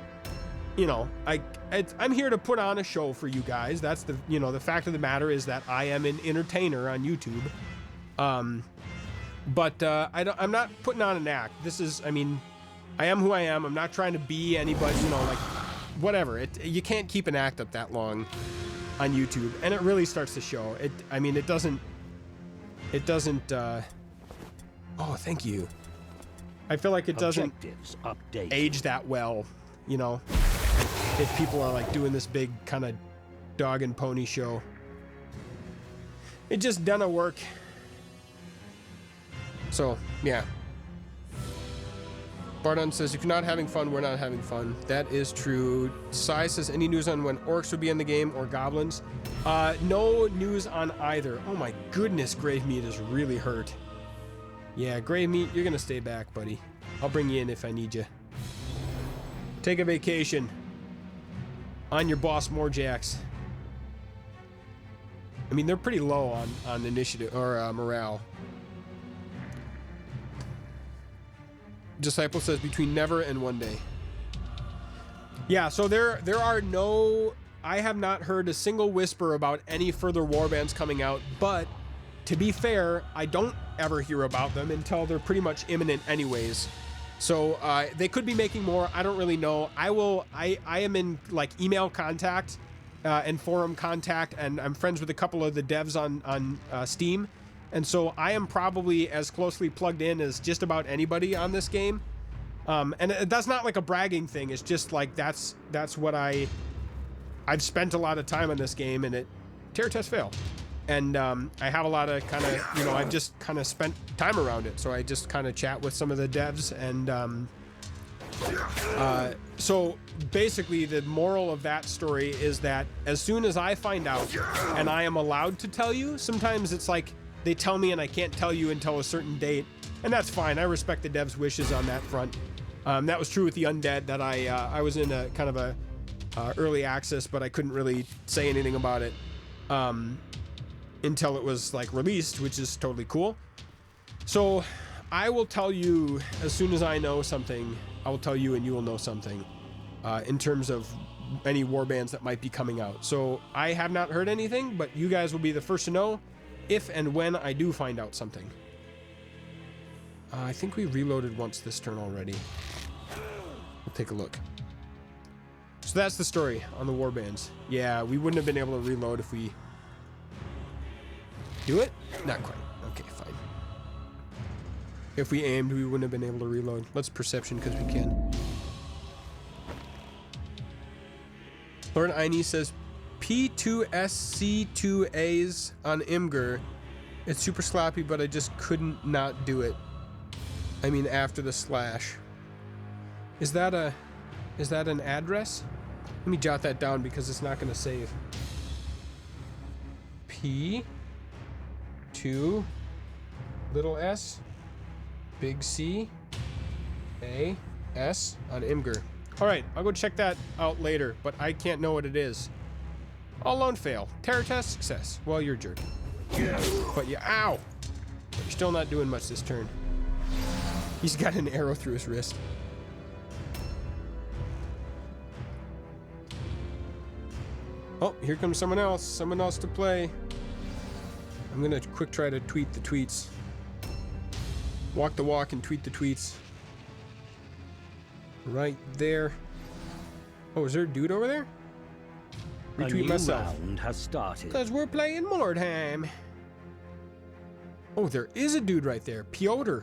you know, I'm here to put on a show for you guys. That's the, you know, the fact of the matter is that I am an entertainer on YouTube. But I'm not putting on an act. This is, I mean, I am who I am. I'm not trying to be anybody, you know, like, whatever. You can't keep an act up that long on YouTube, and it really starts to show. I mean, it doesn't, oh, thank you. I feel like it doesn't age that well, you know, if people are like doing this big kind of dog and pony show. It just doesn't work. So, yeah. Bardon says, if you're not having fun, we're not having fun. That is true. Sai says, any news on when orcs will be in the game or goblins? No news on either. Oh my goodness, Grave Meat is really hurt. Yeah, Grave Meat, you're gonna stay back, buddy. I'll bring you in if I need you. Take a vacation on your boss Morjax. I mean, they're pretty low on initiative or morale. Disciple says between never and one day. Yeah, so there are no... I have not heard a single whisper about any further warbands coming out, but to be fair, I don't ever hear about them until they're pretty much imminent anyways. So they could be making more. I don't really know. I am in like email contact and forum contact, and I'm friends with a couple of the devs on Steam. And so I am probably as closely plugged in as just about anybody on this game. And that's not like a bragging thing. It's just like that's what I've spent a lot of time on this game, and terror test fail. And I have a lot of kind of, you know, I've just kind of spent time around it. So I just kind of chat with some of the devs. And so basically the moral of that story is that as soon as I find out and I am allowed to tell you, sometimes it's like they tell me and I can't tell you until a certain date. And that's fine. I respect the devs' wishes on that front. That was true with the Undead, that I was in a kind of a early access, but I couldn't really say anything about it until it was like released, which is totally cool. So I will tell you as soon as I know something. I will tell you, and you will know something in terms of any warbands that might be coming out. So I have not heard anything, but you guys will be the first to know if and when I do find out something. I think we reloaded once this turn already. We'll take a look. So that's the story on the warbands. Yeah, we wouldn't have been able to reload if we... Do it? Not quite. Okay, fine. If we aimed, we wouldn't have been able to reload. Let's perception because we can. Lord Aini says P2SC2As on Imgur. It's super sloppy, but I just couldn't not do it. I mean, after the slash. Is that an address? Let me jot that down because it's not going to save. P2 little s big C A S on Imgur. All right, I'll go check that out later, but I can't know what it is. All lone fail. Terror test success. Well, you're a jerk. But yeah, ow! You're still not doing much this turn. He's got an arrow through his wrist. Oh, here comes someone else. Someone else to play. I'm gonna quick try to tweet the tweets. Walk the walk and tweet the tweets. Right there. Oh, is there a dude over there? Retweet myself. A new round has started. Because we're playing Mordheim. Oh, there is a dude right there. Piotr.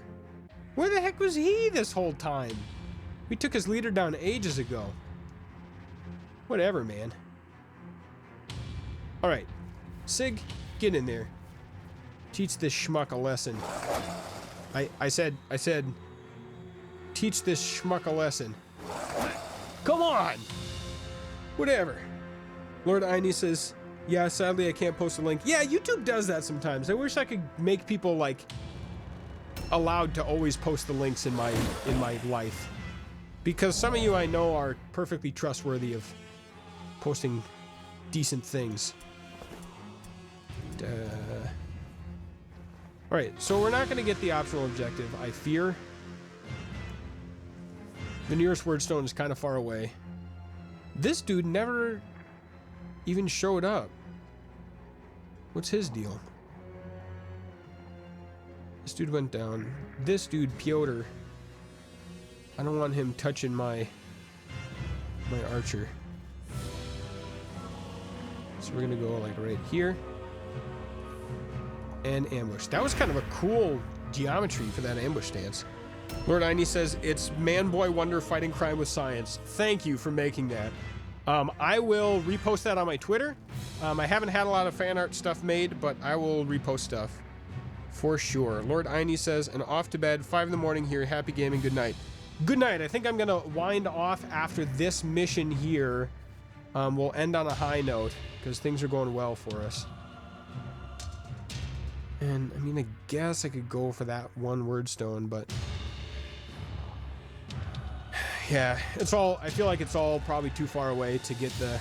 Where the heck was he this whole time? We took his leader down ages ago. Whatever, man. Alright. Sig, get in there. Teach this schmuck a lesson. I said, teach this schmuck a lesson. Come on! Whatever. Lord Aini says, yeah, sadly I can't post a link. Yeah, YouTube does that sometimes. I wish I could make people, like, allowed to always post the links in my life. Because some of you I know are perfectly trustworthy of posting decent things. Alright, so we're not going to get the optional objective, I fear. The nearest Wyrdstone is kind of far away. This dude never even showed up. What's his deal? This dude went down. This dude, Piotr. I don't want him touching my archer. So we're gonna go like right here. And ambush. That was kind of a cool geometry for that ambush stance. Lord Aini says, it's man boy wonder fighting crime with science. Thank you for making that. I will repost that on my Twitter. I haven't had a lot of fan art stuff made, but I will repost stuff for sure. Lord Aini says, and off to bed, 5 in the morning here. Happy gaming. Good night. Good night. I think I'm going to wind off after this mission here. We'll end on a high note because things are going well for us. And I mean, I guess I could go for that one Wyrdstone, but yeah, it's all, I feel like it's all probably too far away to get the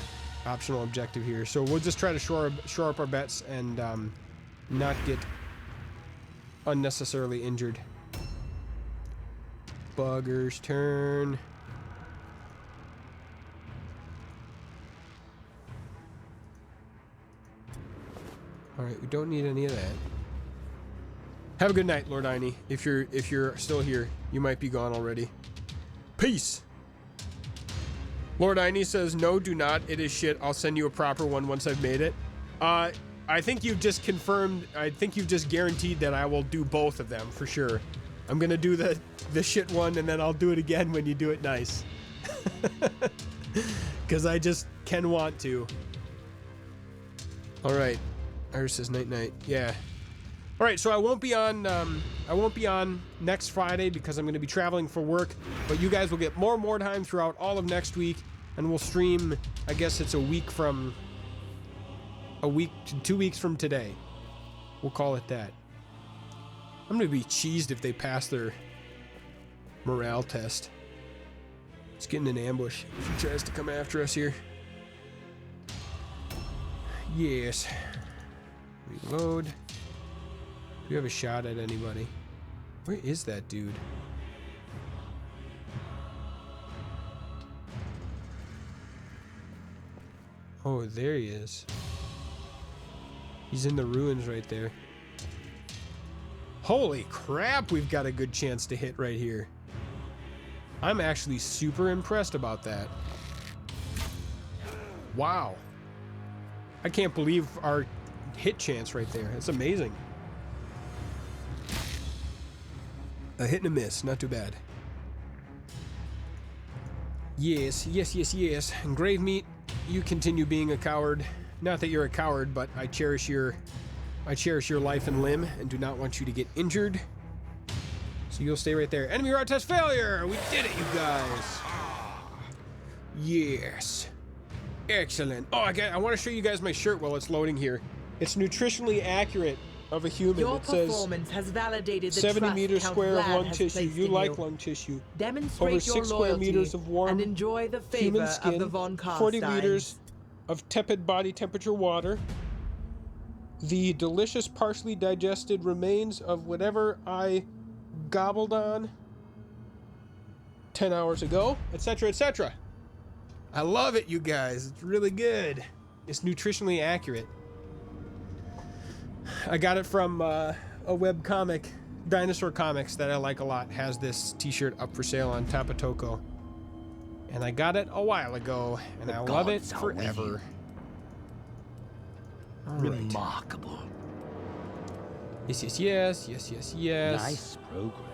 optional objective here. So we'll just try to shore up our bets and not get unnecessarily injured. Bugger's turn. All right, we don't need any of that. Have a good night, Lord Iney. If you're still here, you might be gone already. Peace. Lord Iney says, no, do not. It is shit. I'll send you a proper one once I've made it. I think you've just confirmed, I think you've just guaranteed that I will do both of them for sure. I'm going to do the shit one, and then I'll do it again when you do it nice. Because I just can want to. All right. Iris says night night. Yeah. All right, so I won't be on next Friday because I'm going to be traveling for work, but you guys will get more Mordheim throughout all of next week, and we'll stream, I guess it's a week to 2 weeks from today. We'll call it that. I'm going to be cheesed if they pass their morale test. It's getting an ambush if he tries to come after us here. Yes. Reload. Do we have a shot at anybody? Where is that dude? Oh, there he is. He's in the ruins right there. Holy crap, we've got a good chance to hit right here. I'm actually super impressed about that. Wow. I can't believe our hit chance right there. It's amazing. A hit and a miss, not too bad. Yes, yes, yes, yes. And Grave Meat, you continue being a coward. Not that you're a coward, but I cherish your life and limb and do not want you to get injured. So you'll stay right there. Enemy rod test failure! We did it, you guys. Yes. Excellent. Oh, I want to show you guys my shirt while it's loading here. It's nutritionally accurate of a human. Your it says performance has validated the 70 trust meters Count square of Vlad lung has tissue. placed You in like lung tissue. Demonstrate Over 6 your square loyalty meters of warm and enjoy the favor human skin. of the von 40 Karsteins. liters of tepid body temperature water. The delicious partially digested remains of whatever I gobbled on 10 hours ago, etc., etc. I love it, you guys. It's really good. It's nutritionally accurate. I got it from a web comic, Dinosaur Comics, that I like a lot. Has this t-shirt up for sale on Tapatoco. And I got it a while ago, and I love it forever. Remarkable. Yes, yes, yes, yes, yes, yes. Nice progress.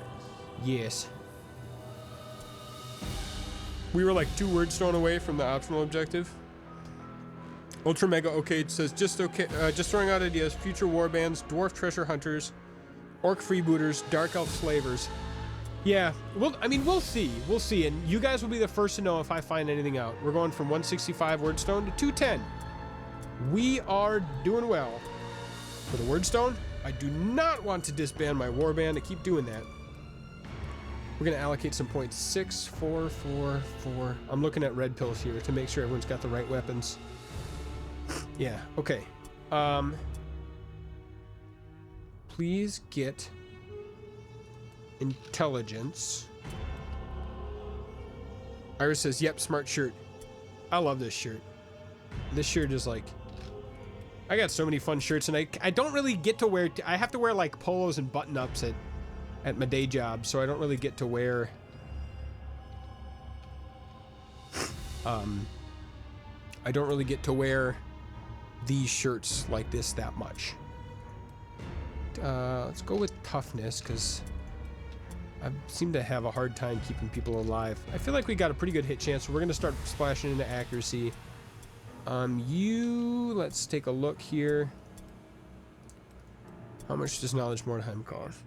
Yes. We were like 2 Wyrdstone away from the optional objective. Ultra Mega Okay says just throwing out ideas. Future warbands, dwarf treasure hunters, orc freebooters, dark elf slavers. Yeah, we'll see. We'll see, and you guys will be the first to know if I find anything out. We're going from 165 Wyrdstone to 210. We are doing well. For the Wyrdstone, I do not want to disband my warband to keep doing that. We're going to allocate some points. 6, 4, 4, 4. I'm looking at red pills here to make sure everyone's got the right weapons. Yeah, okay. Please get intelligence. Iris says, yep, smart shirt. I love this shirt. This shirt is like... I got so many fun shirts, and I don't really get to wear... I have to wear, like, polos and button-ups at my day job, so I don't really get to wear... I don't really get to wear these shirts like this that much. Let's go with toughness, because I seem to have a hard time keeping people alive. I feel like we got a pretty good hit chance, so we're going to start splashing into accuracy. Let's take a look here. How much does Knowledge Mordheim cost?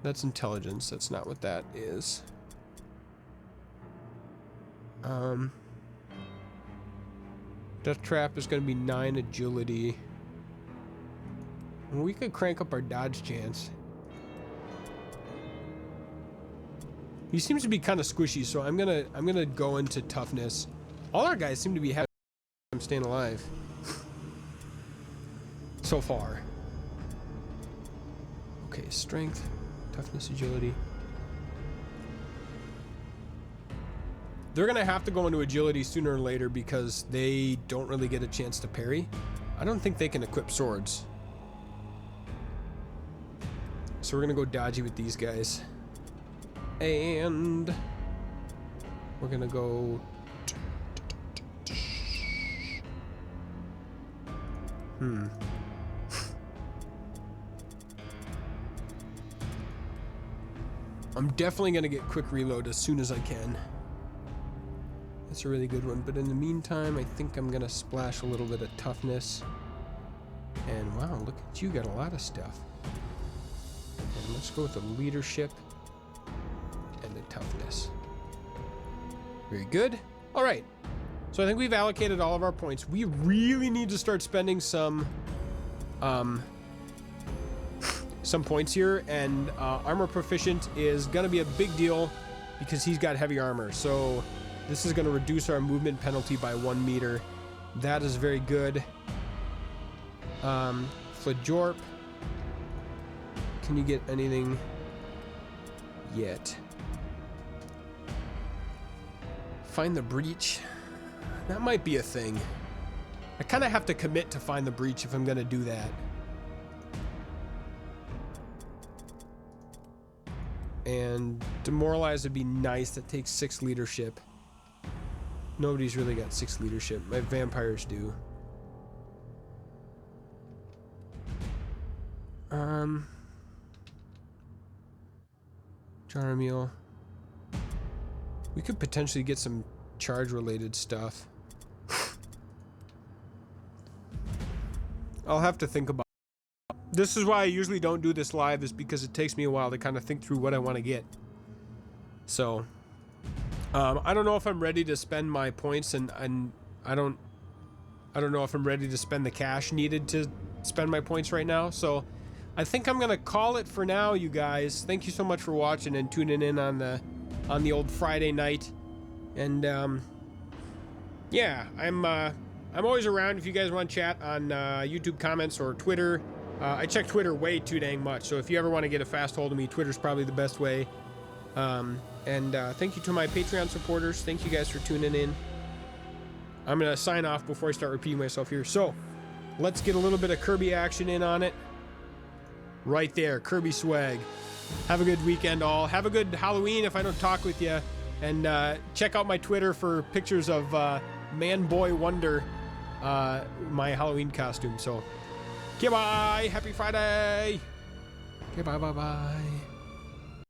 That's intelligence. That's not what that is. Death Trap is going to be 9 agility. We could crank up our dodge chance. He seems to be kind of squishy, so I'm gonna go into toughness. All our guys seem to be having time staying alive so far. Okay, strength, toughness, agility. They're gonna have to go into agility sooner or later because they don't really get a chance to parry. I don't think they can equip swords. So we're gonna go dodgy with these guys. And we're gonna go... I'm definitely gonna get quick reload as soon as I can. That's a really good one, but in the meantime, I think I'm gonna splash a little bit of toughness. And wow, look at you, got a lot of stuff. And let's go with the leadership and the toughness. Very good. All right. So I think we've allocated all of our points. We really need to start spending some points here, and armor proficient is gonna be a big deal because he's got heavy armor. So this is gonna reduce our movement penalty by 1 meter. That is very good. Flajorp. Can you get anything yet? Find the breach. That might be a thing. I kind of have to commit to find the breach if I'm gonna do that. And demoralize would be nice. That takes 6 leadership. Nobody's really got 6 leadership. My vampires do. Jarmeal. We could potentially get some charge related stuff. I'll have to think about it. This is why I usually don't do this live, is because it takes me a while to kind of think through what I want to get. So I don't know if I'm ready to spend my points, and I don't know if I'm ready to spend the cash needed to spend my points right now. So I think I'm gonna call it for now, you guys. Thank you so much for watching and tuning in on the old Friday night. And yeah, I'm always around if you guys want to chat on YouTube comments or Twitter. I check Twitter way too dang much, so if you ever want to get a fast hold of me, Twitter's probably the best way. And thank you to my Patreon supporters. Thank you guys for tuning in. I'm gonna sign off before I start repeating myself here. So let's get a little bit of Kirby action in on it. Right there, Kirby swag. Have a good weekend, all. Have a good Halloween if I don't talk with you. And check out my Twitter for pictures of Man Boy Wonder, my Halloween costume. So, okay, bye. Happy Friday. Okay, bye.